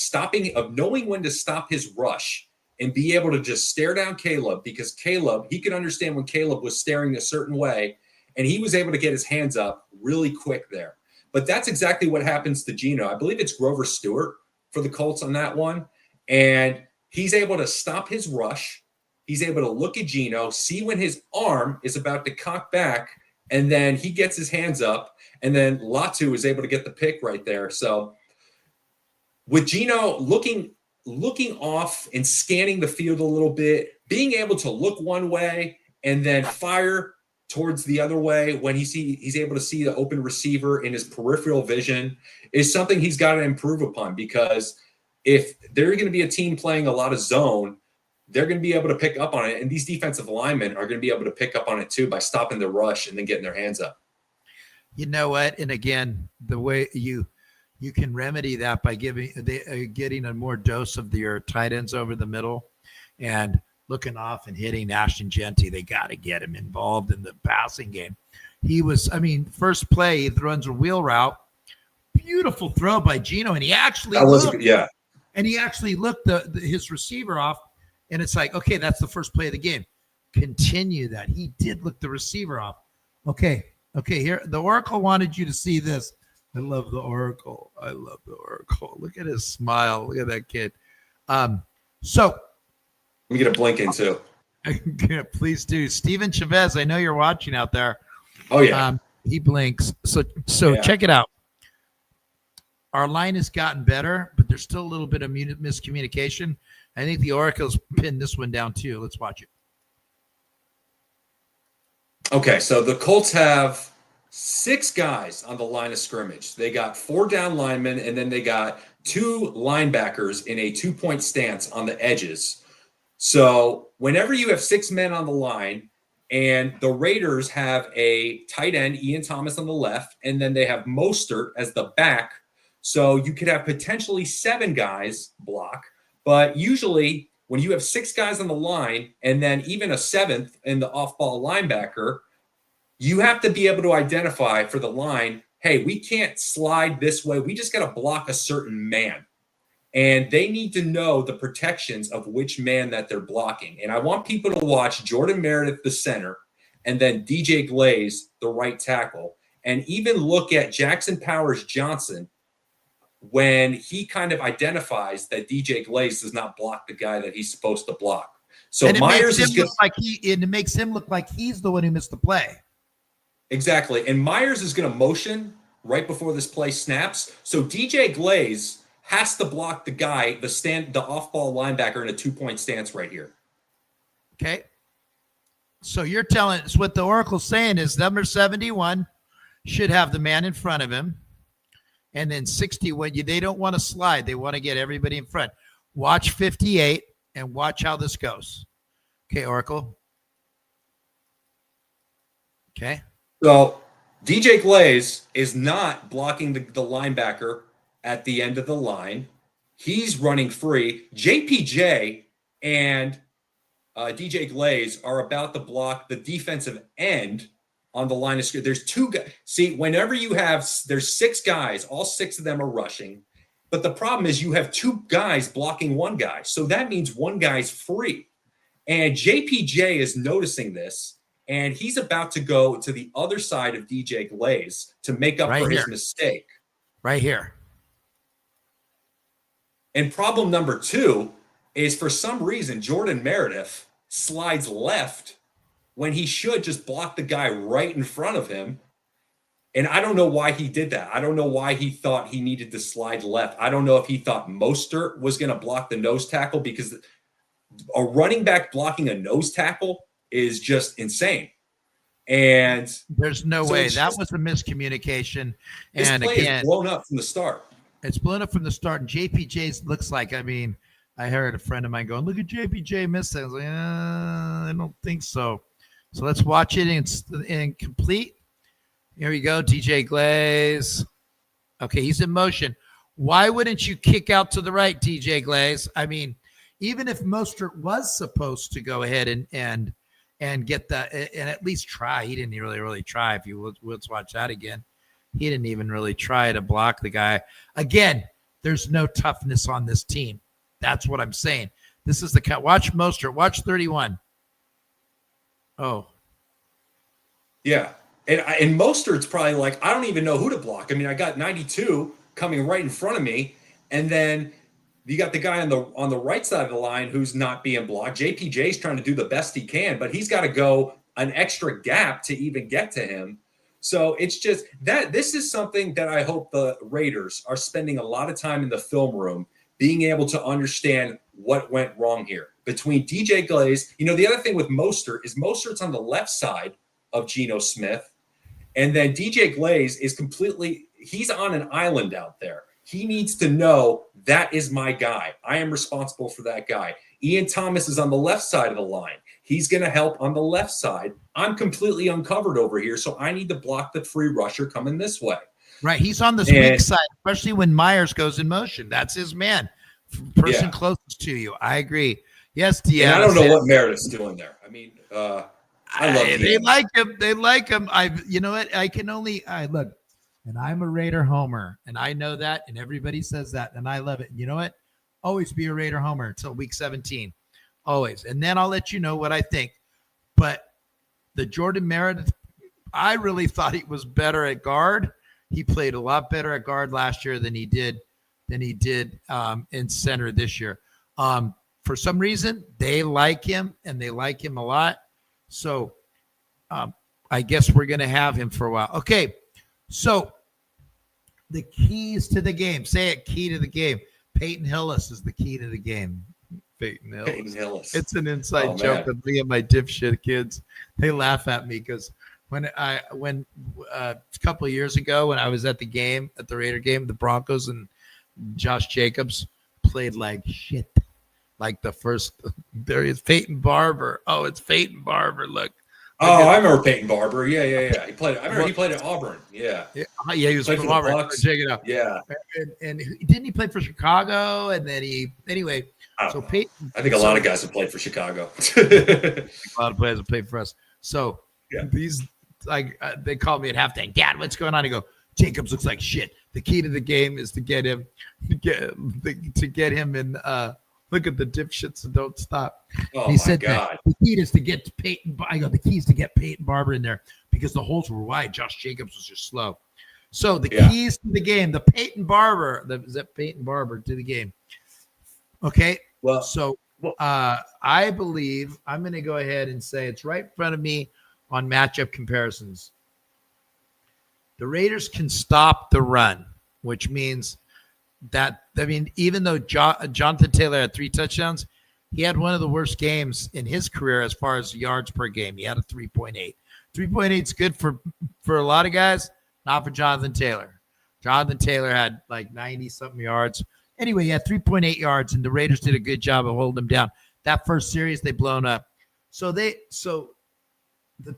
knowing when to stop his rush and be able to just stare down Caleb, because Caleb, he could understand when Caleb was staring a certain way, and he was able to get his hands up really quick there. But that's exactly what happens to Gino. I believe it's Grover Stewart for the Colts on that one. And he's able to stop his rush. He's able to look at Gino, see when his arm is about to cock back, and then he gets his hands up, and then Latu is able to get the pick right there. So with Gino looking off and scanning the field a little bit, being able to look one way and then fire towards the other way when he's able to see the open receiver in his peripheral vision is something he's got to improve upon, because if they're going to be a team playing a lot of zone, they're going to be able to pick up on it. And these defensive linemen are going to be able to pick up on it too by stopping the rush and then getting their hands up. You know what? And again, the way you can remedy that by getting a more dose of your tight ends over the middle and looking off and hitting Ashton Genty. They got to get him involved in the passing game. First play, he runs a wheel route. Beautiful throw by Gino. And he actually looked his receiver off. And it's like, okay, that's the first play of the game. Continue that. He did look the receiver off. Okay, here. The Oracle wanted you to see this. I love the Oracle. Look at his smile. Look at that kid. So we get a blink in too. Please do. Steven Chavez, I know you're watching out there. Oh yeah. He blinks. So yeah. Check it out. Our line has gotten better, but there's still a little bit of miscommunication. I think the Oracle's pinned this one down too. Let's watch it. Okay, so the Colts have 6 guys on the line of scrimmage. They got 4 down linemen, and then they got 2 linebackers in a 2-point stance on the edges. So whenever you have 6 men on the line, and the Raiders have a tight end, Ian Thomas, on the left, and then they have Mostert as the back. So you could have potentially 7 guys block. But usually when you have 6 guys on the line and then even a 7th in the off-ball linebacker, you have to be able to identify for the line, hey, we can't slide this way. We just got to block a certain man. And they need to know the protections of which man that they're blocking. And I want people to watch Jordan Meredith, the center, and then DJ Glaze, the right tackle, and even look at Jackson Powers Johnson when he kind of identifies that DJ Glaze does not block the guy that he's supposed to block. So and Myers it makes him look like he's the one who missed the play. Exactly. And Myers is going to motion right before this play snaps. So DJ Glaze has to block the guy, the off-ball linebacker in a 2-point stance right here. Okay. So you're telling us what the Oracle's saying is number 71 should have the man in front of him. And then 60, they don't want to slide. They want to get everybody in front. Watch 58 and watch how this goes. Okay, Oracle. Okay. So DJ Glaze is not blocking the linebacker at the end of the line. He's running free. JPJ and DJ Glaze are about to block the defensive end on the line of scrimmage. There's 2 guys. See, whenever there's 6 guys, all 6 of them are rushing. But the problem is you have 2 guys blocking 1 guy. So that means 1 guy's free. And JPJ is noticing this, and he's about to go to the other side of DJ Glaze to make up for his mistake. Right here. And problem number 2 is, for some reason, Jordan Meredith slides left when he should just block the guy right in front of him. And I don't know why he did that. I don't know why he thought he needed to slide left. I don't know if he thought Mostert was going to block the nose tackle, because a running back blocking a nose tackle is just insane. And there's no way. That was a miscommunication. And play again, is blown up from the start. It's blown up from the start. And JPJ looks like, I heard a friend of mine going, look at JPJ miss it. I was like, I don't think so. So let's watch it in complete. Here we go. DJ Glaze. Okay, he's in motion. Why wouldn't you kick out to the right, TJ Glaze? I mean, even if Mostert was supposed to go ahead and get the and at least try, he didn't really try. If you let's watch that again, he didn't even really try to block the guy. Again, there's no toughness on this team. That's what I'm saying. This is the cut. Watch Mostert. Watch 31. Oh, yeah. And Mostert's probably like, I don't even know who to block. I mean, I got 92 coming right in front of me, and then you got the guy on the right side of the line who's not being blocked. JPJ's trying to do the best he can, but he's got to go an extra gap to even get to him. So it's just that this is something that I hope the Raiders are spending a lot of time in the film room being able to understand what went wrong here between DJ Glaze. You know, the other thing with Mostert is Mostert's on the left side of Geno Smith, and then DJ Glaze is he's on an island out there. He needs to know that is my guy. I am responsible for that guy. Ian Thomas is on the left side of the line. He's going to help on the left side. I'm completely uncovered over here, so I need to block the free rusher coming this way. Right. He's on this weak side, especially when Myers goes in motion. That's his man. Person closest to you. I agree. Yes, Deanna. I don't know what Meredith's doing there. I mean, I love they like him. They like him. You know what? I look, and I'm a Raider homer, and I know that, and everybody says that, and I love it. And you know what? Always be a Raider homer until week 17. Always. And then I'll let you know what I think. But the Jordan Meredith, I really thought he was better at guard. He played a lot better at guard last year than he did in center this year. For some reason, they like him, and they like him a lot. So I guess we're going to have him for a while. Okay, so the keys to the game. Say it, key to the game. Peyton Hillis is the key to the game. Peyton Hillis. It's an inside joke with me and my dipshit kids. They laugh at me because when a couple of years ago when I was at the Raider game, the Broncos and Josh Jacobs played like shit. Like the first, there is Peyton Barber. Oh, it's Peyton Barber. Look. Oh, I remember Peyton Barber. Yeah. He played. I remember he played at Auburn. Yeah. He was from Auburn. Check it out. Yeah. And didn't he play for Chicago? And then so Peyton. I think a lot of guys have played for Chicago. A lot of players have played for us. So these they called me at halftime. Dad, what's going on? I go, Jacobs looks like shit. The key to the game is to get him in. Look at the dipshits and don't stop. Oh, he said God. That the key is to get Peyton. I go, the key is to get Peyton Barber in there because the holes were wide. Josh Jacobs was just slow. So the keys to the game, the Peyton Barber to the game. Okay. Well, so I believe I'm going to go ahead and say it's right in front of me on matchup comparisons. The Raiders can stop the run, which means that, even though Jonathan Taylor had 3 touchdowns, he had one of the worst games in his career as far as yards per game. He had a 3.8. 3.8 is good for a lot of guys, not for Jonathan Taylor. Jonathan Taylor had like 90-something yards. Anyway, he had 3.8 yards, and the Raiders did a good job of holding him down. That first series, they blown up. So the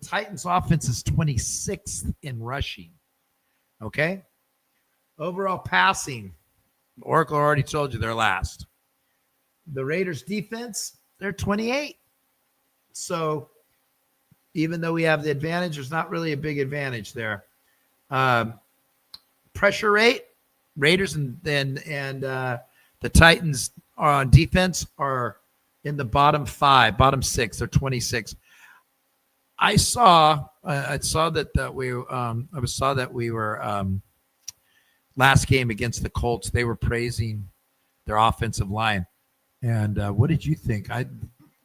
Titans' offense is 26th in rushing. Okay? Overall passing, Oracle already told you they're last. The Raiders' defense, they're 28. So even though we have the advantage, there's not really a big advantage there. Pressure rate, Raiders and the Titans are on defense are in the bottom 6. They're 26. I saw that we were last game against the Colts. They were praising their offensive line. And what did you think?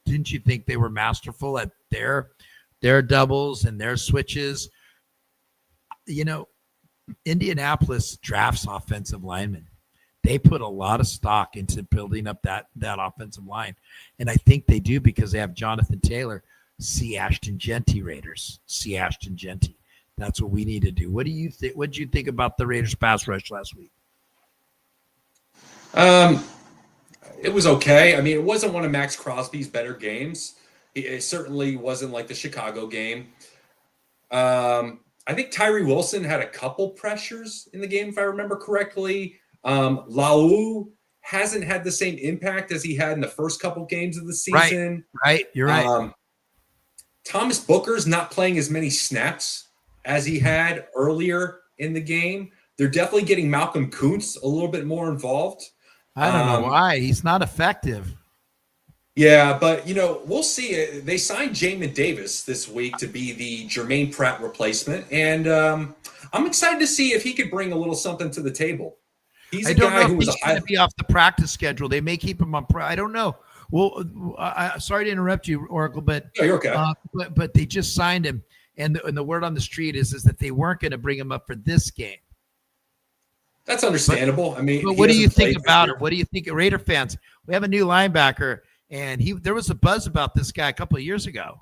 Didn't you think they were masterful at their doubles and their switches? You know, Indianapolis drafts offensive linemen. They put a lot of stock into building up that offensive line. And I think they do because they have Jonathan Taylor. See Ashton Genty, Raiders. See Ashton Genty. That's what we need to do. What do you think? What did you think about the Raiders pass rush last week? It was okay. I mean, it wasn't one of Max Crosby's better games. It certainly wasn't like the Chicago game. I think Tyree Wilson had a couple pressures in the game, if I remember correctly. Lau hasn't had the same impact as he had in the first couple games of the season. Right. You're right. Thomas Booker's not playing as many snaps as he had earlier in the game. They're definitely getting Malcolm Kuntz a little bit more involved. I don't know why. He's not effective. Yeah, but, we'll see. They signed Jamin Davis this week to be the Jermaine Pratt replacement, and I'm excited to see if he could bring a little something to the table. He's a guy who was going to be off the practice schedule. They may keep him on. I don't know. Well, sorry to interrupt you, Oracle, but no, you're okay. But they just signed him, and the word on the street is that they weren't going to bring him up for this game. That's understandable. But what do you think about it? What do you think, Raider fans? We have a new linebacker, and there was a buzz about this guy a couple of years ago.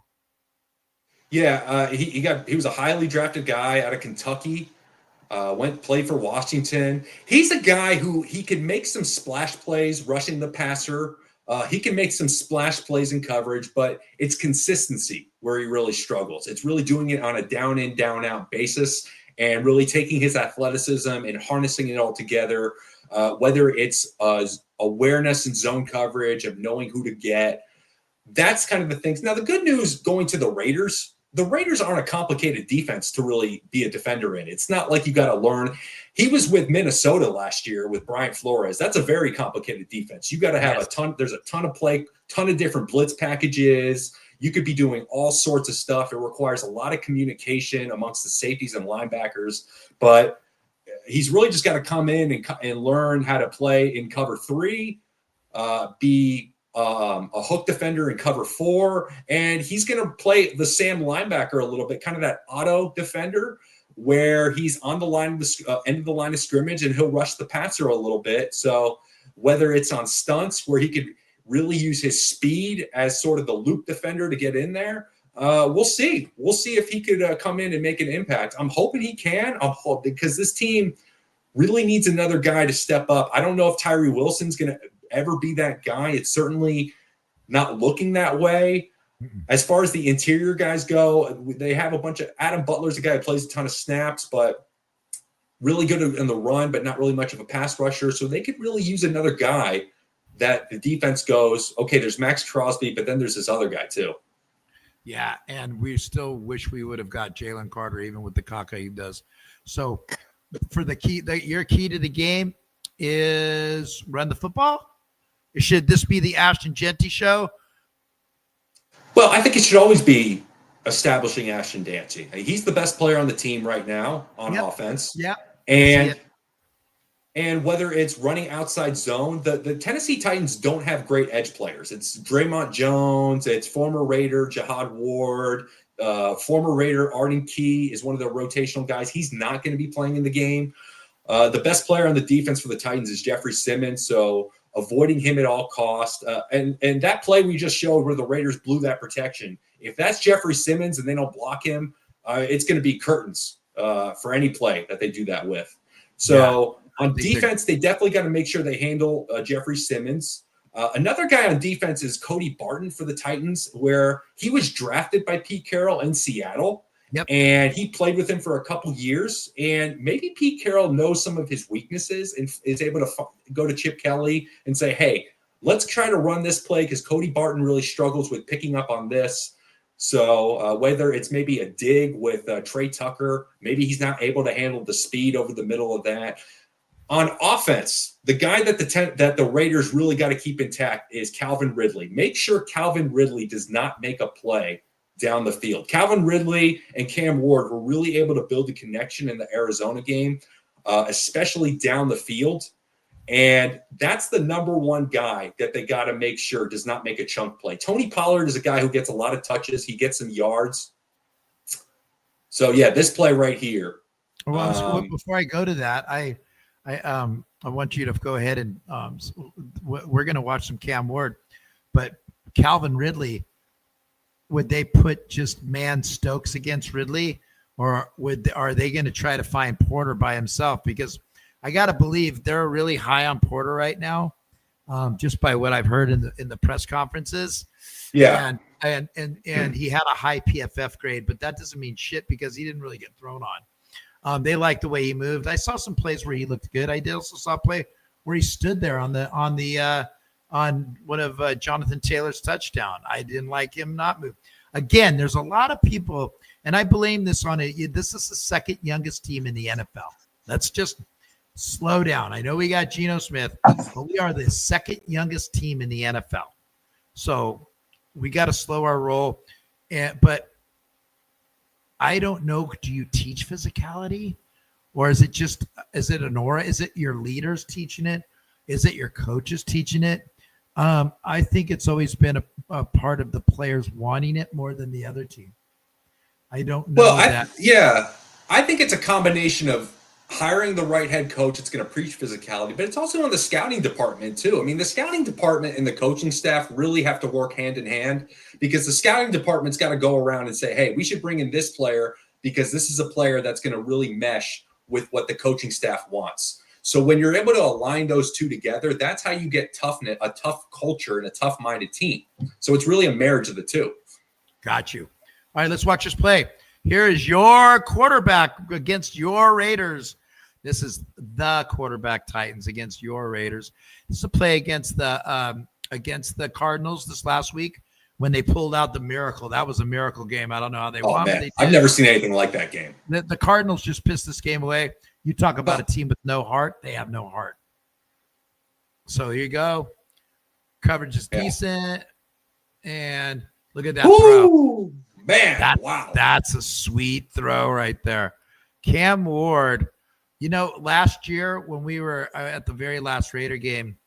Yeah, he was a highly drafted guy out of Kentucky. Played for Washington. He's a guy who he can make some splash plays rushing the passer. He can make some splash plays in coverage, but it's consistency where he really struggles. It's really doing it on a down in, down out basis and really taking his athleticism and harnessing it all together, whether it's awareness and zone coverage of knowing who to get. That's kind of the things. Now, the good news going to the Raiders aren't a complicated defense to really be a defender in. It's not like you got to learn. He was with Minnesota last year with Brian Flores. That's a very complicated defense. You got to have there's a ton of different blitz packages. You could be doing all sorts of stuff. It requires a lot of communication amongst the safeties and linebackers, but he's really just got to come in and learn how to play in cover 3, be a hook defender in cover 4, and he's going to play the Sam linebacker a little bit, kind of that auto defender where he's on the line of the end of the line of scrimmage and he'll rush the passer a little bit. So whether it's on stunts where he could really use his speed as sort of the loop defender to get in there, we'll see. We'll see if he could come in and make an impact. I'm hoping he can. Because this team really needs another guy to step up. I don't know if Tyree Wilson's going to ever be that guy. It's certainly not looking that way. As far as the interior guys go, they have a bunch of Adam Butler's a guy who plays a ton of snaps, but really good in the run, but not really much of a pass rusher. So they could really use another guy that the defense goes, okay, there's Max Crosby, but then there's this other guy too. Yeah, and we still wish we would have got Jalen Carter, even with the caca he does. So for your key to the game is run the football? Should this be the Ashton Jeanty show? Well, I think it should always be establishing Ashton Jeanty. He's the best player on the team right now on offense. Yeah. And whether it's running outside zone, the Tennessee Titans don't have great edge players. It's Draymond Jones. It's former Raider Jahad Ward. Former Raider Arden Key is one of the rotational guys. He's not going to be playing in the game. The best player on the defense for the Titans is Jeffrey Simmons. So avoiding him at all costs. And that play we just showed where the Raiders blew that protection. If that's Jeffrey Simmons and they don't block him, it's going to be curtains for any play that they do that with. So on defense, they definitely got to make sure they handle Jeffrey Simmons. Another guy on defense is Cody Barton for the Titans, where he was drafted by Pete Carroll in Seattle. Yep. And he played with him for a couple years. And maybe Pete Carroll knows some of his weaknesses and is able to go to Chip Kelly and say, hey, let's try to run this play because Cody Barton really struggles with picking up on this. So whether it's maybe a dig with Trey Tucker, maybe he's not able to handle the speed over the middle of that. On offense, the guy that the Raiders really got to keep intact is Calvin Ridley. Make sure Calvin Ridley does not make a play down the field. Calvin Ridley and Cam Ward were really able to build a connection in the Arizona game, especially down the field. And that's the number one guy that they got to make sure does not make a chunk play. Tony Pollard is a guy who gets a lot of touches. He gets some yards. So, yeah, this play right here. Well, before I go to that, I want you to go ahead and we're going to watch some Cam Ward. But Calvin Ridley, would they put just man Stokes against Ridley, or are they going to try to find Porter by himself? Because I got to believe they're really high on Porter right now, just by what I've heard in the press conferences. Yeah, and he had a high PFF grade, but that doesn't mean shit because he didn't really get thrown They liked the way he moved. I saw some plays where he looked good. I did also saw a play where he stood there on one of Jonathan Taylor's touchdown. I didn't like him not move. Again, there's a lot of people, and I blame this on it. This is the second youngest team in the NFL. Let's just slow down. I know we got Geno Smith, but we are the second youngest team in the NFL. So we got to slow our roll. But I don't know. Do you teach physicality, or is it an aura? Is it your leaders teaching it? Is it your coaches teaching it? I think it's always been a part of the players wanting it more than the other team. I don't know that. I think it's a combination of hiring the right head coach that's going to preach physicality, but it's also on the scouting department too. I mean, the scouting department and the coaching staff really have to work hand in hand, because the scouting department's got to go around and say, hey, we should bring in this player because this is a player that's going to really mesh with what the coaching staff wants. So when you're able to align those two together, that's how you get toughness, a tough culture, and a tough-minded team. So it's really a marriage of the two. Got you. All right, let's watch this play. Here is your quarterback against your Raiders. This is the quarterback Titans against your Raiders. This is a play against the Cardinals this last week when they pulled out the miracle. That was a miracle game. I don't know how they won. Man, I've never seen anything like that game. The Cardinals just pissed this game away. You talk about a team with no heart. They have no heart. So here you go. Coverage is decent. And look at that throw. Man, wow. That's a sweet throw right there. Cam Ward, last year when we were at the very last Raider game,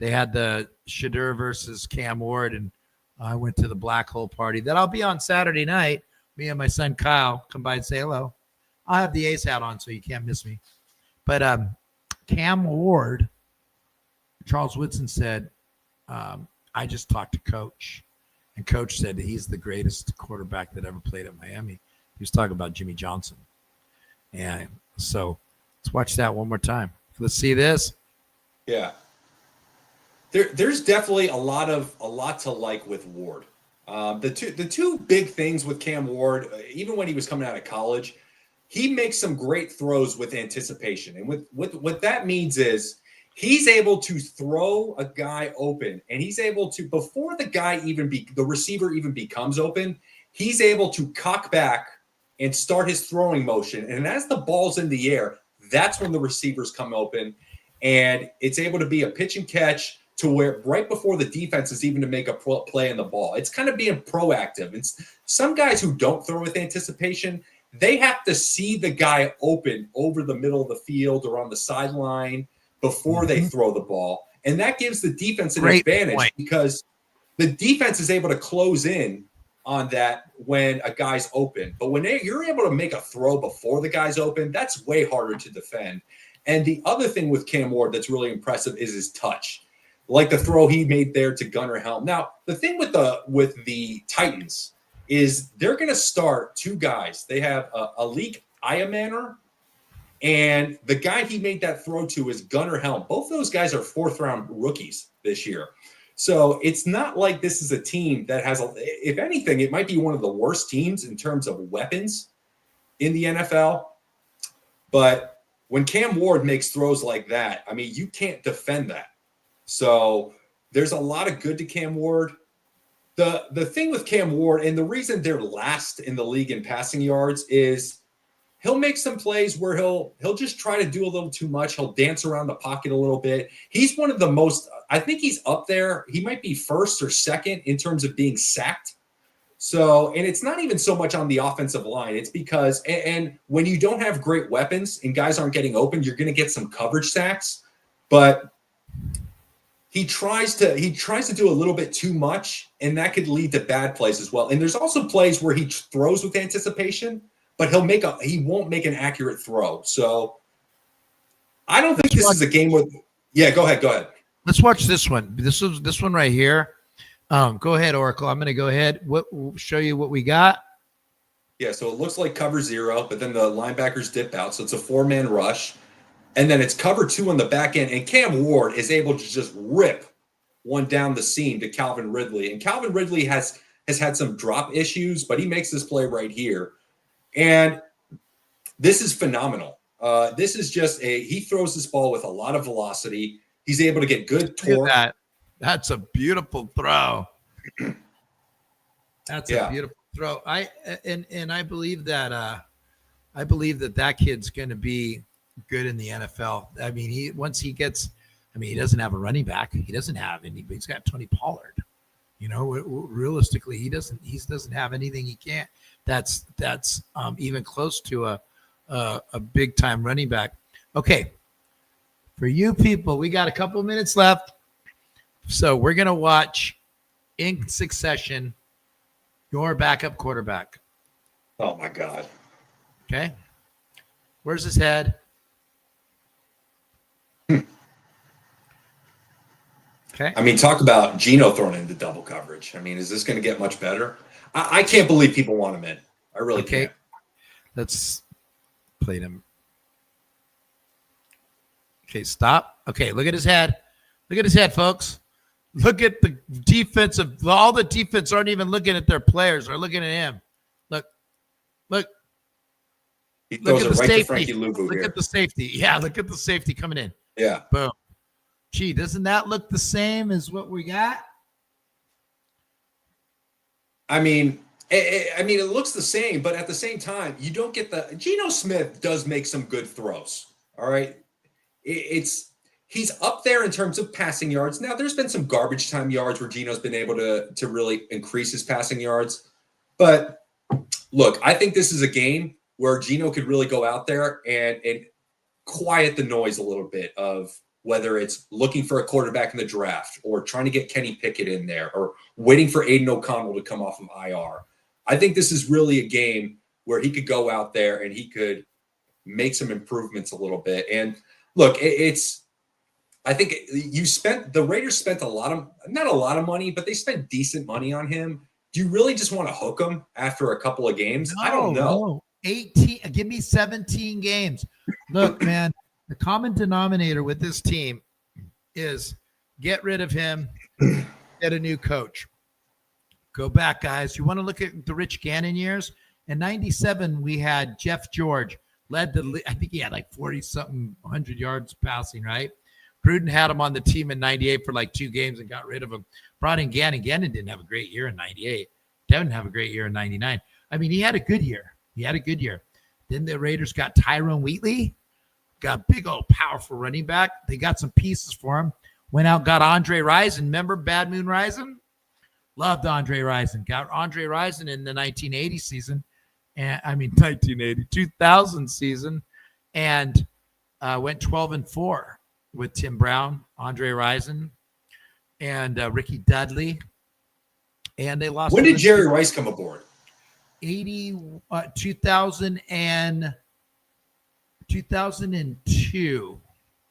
they had the Shadur versus Cam Ward, and I went to the Black Hole party that I'll be on Saturday night. Me and my son Kyle come by and say hello. I'll have the Ace hat on so you can't miss me. But Cam Ward, Charles Woodson said, I just talked to Coach. And Coach said that he's the greatest quarterback that ever played at Miami. He was talking about Jimmy Johnson. And so let's watch that one more time. Let's see this. Yeah. There's definitely a lot to like with Ward. The two big things with Cam Ward, even when he was coming out of college, he makes some great throws with anticipation. And what that means is he's able to throw a guy open, and he's able to, before the receiver even becomes open, he's able to cock back and start his throwing motion. And as the ball's in the air, that's when the receivers come open, and it's able to be a pitch and catch to where right before the defense is even to make a play in the ball. It's kind of being proactive. And some guys who don't throw with anticipation, they have to see the guy open over the middle of the field or on the sideline before they throw the ball. And that gives the defense an advantage because the defense is able to close in on that when a guy's open. But when you're able to make a throw before the guy's open, that's way harder to defend. And the other thing with Cam Ward that's really impressive is his touch, like the throw he made there to Gunnar Helm. Now, the thing with the Titans is they're going to start two guys. They have Alik Ayamaner, and the guy he made that throw to is Gunnar Helm. Both those guys are fourth-round rookies this year. So it's not like this is a team that has, if anything, it might be one of the worst teams in terms of weapons in the NFL. But when Cam Ward makes throws like that, I mean, you can't defend that. So there's a lot of good to Cam Ward. The thing with Cam Ward, and the reason they're last in the league in passing yards, is he'll make some plays where he'll just try to do a little too much. He'll dance around the pocket a little bit. He's one of the most, I think he's up there. He might be first or second in terms of being sacked. So, and it's not even so much on the offensive line. It's because, and when you don't have great weapons and guys aren't getting open, you're going to get some coverage sacks. But he tries to do a little bit too much, and that could lead to bad plays as well. And there's also plays where he throws with anticipation, but he won't make an accurate throw. So I don't think this is a game where. Yeah, go ahead. Let's watch this one. This one right here. Go ahead, Oracle. I'm going to go ahead. We'll show you what we got. Yeah, so it looks like cover 0, but then the linebackers dip out, so it's a 4-man rush. And then it's cover 2 on the back end, and Cam Ward is able to just rip one down the seam to Calvin Ridley. And Calvin Ridley has had some drop issues, but he makes this play right here. And this is phenomenal. This is just he throws this ball with a lot of velocity. He's able to get good torque. That. That's a beautiful throw. That's a beautiful throw. I believe that that kid's going to be good in the NFL. I mean, he doesn't have a running back. He doesn't have any, but he's got Tony Pollard. You know, realistically, he doesn't have anything he can't. That's even close to a big time running back. Okay. For you people, we got a couple minutes left. So we're going to watch in succession your backup quarterback. Oh my God. Okay. Where's his head? Okay. I mean, talk about Geno thrown into double coverage. I mean, is this going to get much better? I can't believe people want him in. I really can't. Let's play him. Okay, stop. Okay, look at his head. Look at his head, folks. Look at the defensive. All the defense aren't even looking at their players. They're looking at him. Look. He throws Look at it the right safety. to Frankie Luvu Look here. at the safety. Yeah, look at the safety coming in. Yeah. Boom. Gee, doesn't that look the same as what we got? I mean, it looks the same, but at the same time, you don't get the Geno Smith does make some good throws. All right. He's up there in terms of passing yards. Now, there's been some garbage time yards where Geno's been able to really increase his passing yards. But look, I think this is a game where Geno could really go out there and quiet the noise a little bit of whether it's looking for a quarterback in the draft or trying to get Kenny Pickett in there or waiting for Aiden O'Connell to come off of IR. I think this is really a game where he could go out there and he could make some improvements a little bit. And look, I think the Raiders spent not a lot of money, but they spent decent money on him. Do you really just want to hook him after a couple of games? I don't know. No. 18, give me 17 games. Look, man, the common denominator with this team is get rid of him, get a new coach. Go back, guys. You want to look at the Rich Gannon years? In 97, we had Jeff George I think he had like 40-something 100 yards passing, right? Gruden had him on the team in 98 for like 2 games and got rid of him. Brought in Gannon. Gannon didn't have a great year in 98. Didn't have a great year in 99. I mean, he had a good year. Then the Raiders got Tyrone Wheatley, got big old powerful running back. They got some pieces for him. Went out, got Andre Rison. Remember Bad Moon Rison? Loved Andre Rison. Got Andre Rison in the 1980 season. 2000 season. And went 12-4 with Tim Brown, Andre Rison, and Ricky Dudley. And they lost. When did Jerry Rice come aboard? 2002.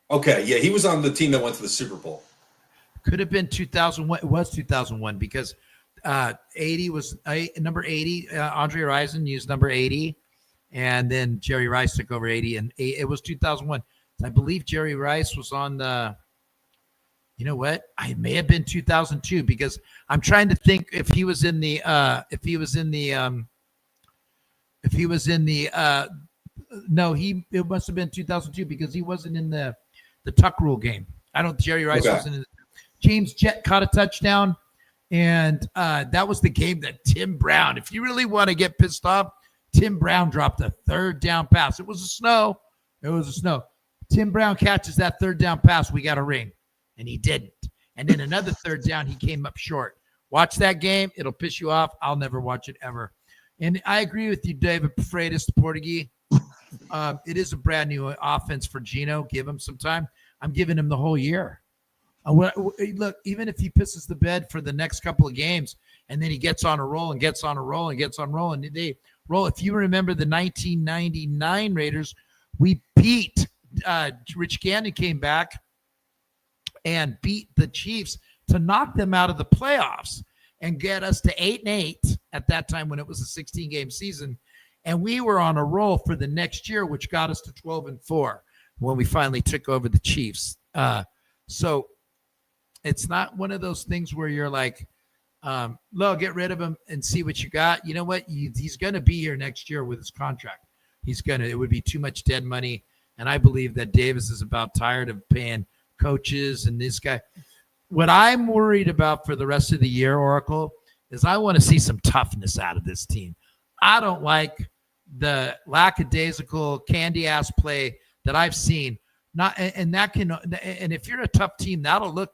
Okay, yeah, he was on the team that went to the Super Bowl. Could have been 2001. It was 2001 because 80 was number 80. Andre Rison used number 80, and then Jerry Rice took over 80, and it was 2001. I believe Jerry Rice was on the. You know what? I may have been 2002 because I'm trying to think if he was in the it must have been 2002 because he wasn't in the Tuck Rule game. Jerry Rice wasn't in. James Jett caught a touchdown, and that was the game that Tim Brown. If you really want to get pissed off, Tim Brown dropped a 3rd down pass. It was a snow. Tim Brown catches that 3rd down pass. We got a ring. And he didn't. And then another 3rd down, he came up short. Watch that game. It'll piss you off. I'll never watch it ever. And I agree with you, David Freitas, the Portuguese. It is a brand new offense for Geno. Give him some time. I'm giving him the whole year. Look, even if he pisses the bed for the next couple of games, and then he gets on a roll and gets on a roll and gets on a roll, and they roll. If you remember the 1999 Raiders, we beat Rich Gannon came back and beat the Chiefs to knock them out of the playoffs and get us to 8-8 at that time when it was a 16-game season. And we were on a roll for the next year, which got us to 12-4 when we finally took over the Chiefs. So it's not one of those things where you're like, get rid of him and see what you got. You know what? He's going to be here next year with his contract. it would be too much dead money. And I believe that Davis is about tired of paying coaches and this guy. What I'm worried about for the rest of the year, Oracle, is I want to see some toughness out of this team. I don't like the lackadaisical candy ass play that I've seen. And if you're a tough team,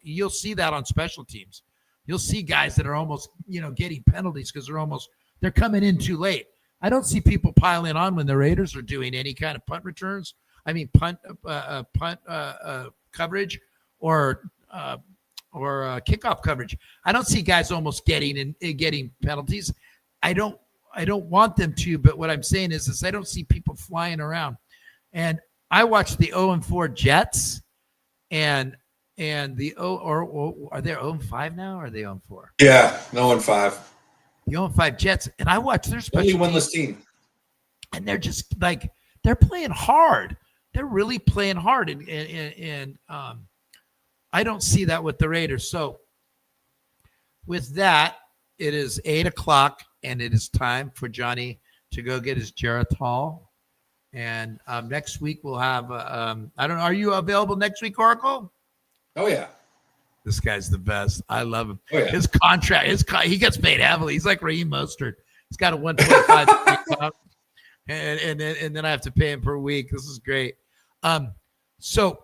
you'll see that on special teams. You'll see guys that are almost, getting penalties because they're coming in too late. I don't see people piling on when the Raiders are doing any kind of punt returns. I mean, punt coverage or kickoff coverage. I don't see guys almost getting penalties. I don't want them to, but what I'm saying is I don't see people flying around. And I watched the 0-4 Jets and are they 0-5 now or are they 0-4? Yeah, 0-5. The 0-5 Jets, and I watched their special only winless team. And they're just like, they're playing hard. They're really playing hard. And I don't see that with the Raiders. So with that, it is 8:00 and it is time for Johnny to go get his Geritol. And next week we'll have, are you available next week, Oracle? Oh, yeah. This guy's the best. I love him. Oh, yeah. His contract, he gets paid heavily. He's like Raheem Mostert. He's got a 1.5 and then I have to pay him per week. This is great. So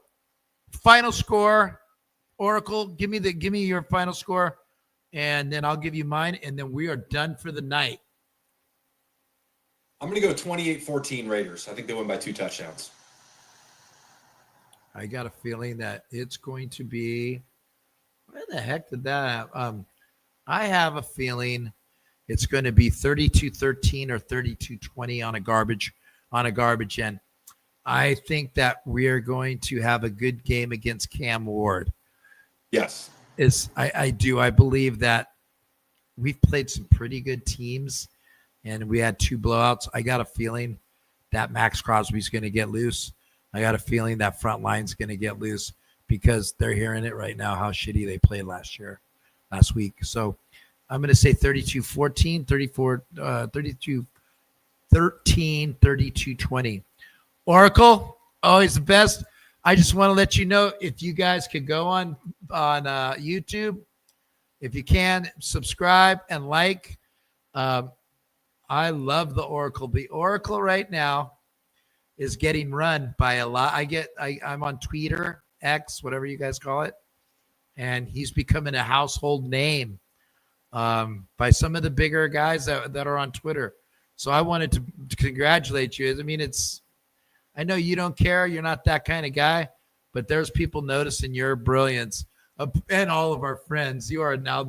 final score, Oracle, give me your final score, and then I'll give you mine, and then we are done for the night. I'm going to go 28-14 Raiders. I think they win by 2 touchdowns. I got a feeling that it's going to be – where the heck did that happen? I have a feeling it's going to be 32-13 or 32-20 on a garbage end. I think that we are going to have a good game against Cam Ward. Yes. I do. I believe that we've played some pretty good teams, and we had 2 blowouts. I got a feeling that Max Crosby's going to get loose. I got a feeling that front line's going to get loose because they're hearing it right now how shitty they played last week. So I'm going to say 32-14, 32-13, 32-20. Oracle, always the best. I just want to let you know, if you guys could go on YouTube, if you can, subscribe and like. I love the Oracle. The Oracle right now is getting run by a lot. I'm on Twitter, X, whatever you guys call it, and he's becoming a household name by some of the bigger guys that are on Twitter. So I wanted to congratulate you. I mean, I know you don't care. You're not that kind of guy, but there's people noticing your brilliance, and all of our friends. You are now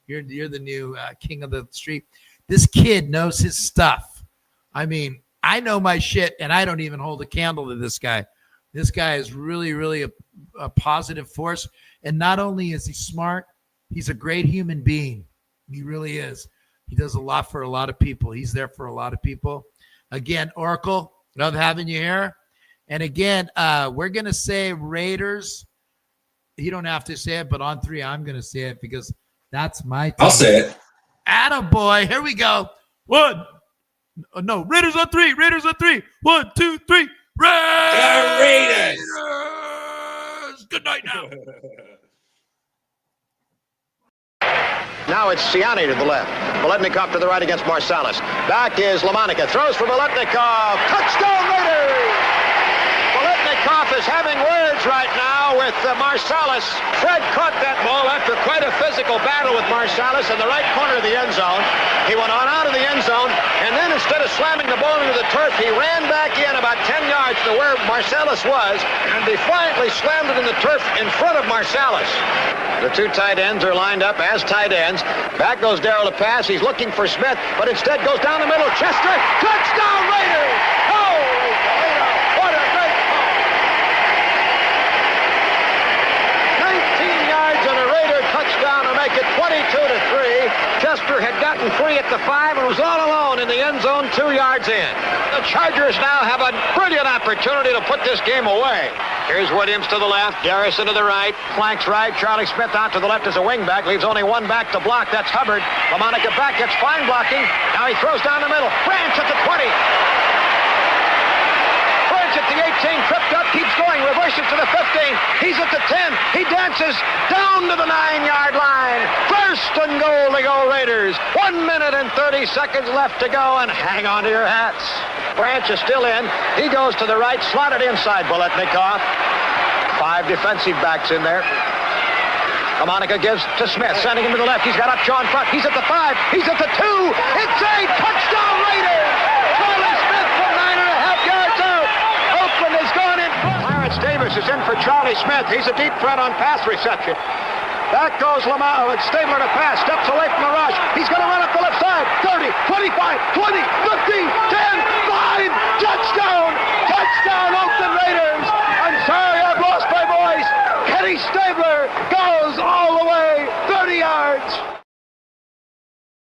you're the new king of the street. This kid knows his stuff. I mean, I know my shit, and I don't even hold a candle to this guy. This guy is really, really a positive force. And not only is he smart, he's a great human being. He really is. He does a lot for a lot of people. He's there for a lot of people. Again, Oracle, love having you here. And again, we're going to say Raiders. You don't have to say it, but on 3, I'm going to say it because that's my team. I'll say it. Attaboy. Here we go. 1. No, Raiders on 3. Raiders on 3. 1, 2, 3. Raiders. Good night now. Now it's Siani to the left. Biletnikoff to the right against Marsalis. Back is Lamonica. Throws for Biletnikoff. Touchdown Raiders! Biletnikoff is having words right now with Marsalis. Fred caught that ball after quite a physical battle with Marsalis in the right corner of the end zone. He went on out of the end zone, and then instead of slamming the ball into the turf, he ran back in about 10 yards to where Marsalis was and defiantly slammed it in the turf in front of Marsalis. The 2 tight ends are lined up as tight ends. Back goes Darrell to pass. He's looking for Smith, but instead goes down the middle. Chester, touchdown Raiders! Holy Toledo, what a great call! 19 yards and a Raider touchdown to make it 22-3. Chester had gotten free at the 5 and was all alone in the end zone 2 yards in. The Chargers now have a brilliant opportunity to put this game away. Here's Williams to the left, Garrison to the right, flanks right, Charlie Smith out to the left as a wingback, leaves only 1 back to block, that's Hubbard. Lamonica back, gets fine blocking, now he throws down the middle, Branch at the 20. at the 18, tripped up, keeps going, reverses to the 15. He's at the 10. He dances down to the 9-yard line. First and goal to go Raiders. 1 minute and 30 seconds left to go, and hang on to your hats. Branch is still in. He goes to the right, slotted inside Biletnikoff. 5 defensive backs in there. Lamonica gives to Smith, sending him to the left. He's got Upshaw in front. He's at the 5. He's at the 2. It's a touchdown Raiders! Charlie Smith from 9.5 yards out. Oakland has gone in front. Clarence Davis is in for Charlie Smith. He's a deep threat on pass reception. Back goes Stabler to pass. Steps away from the rush. He's going to run up the left side. 30, 25, 20, 15, 10, 5. Touchdown!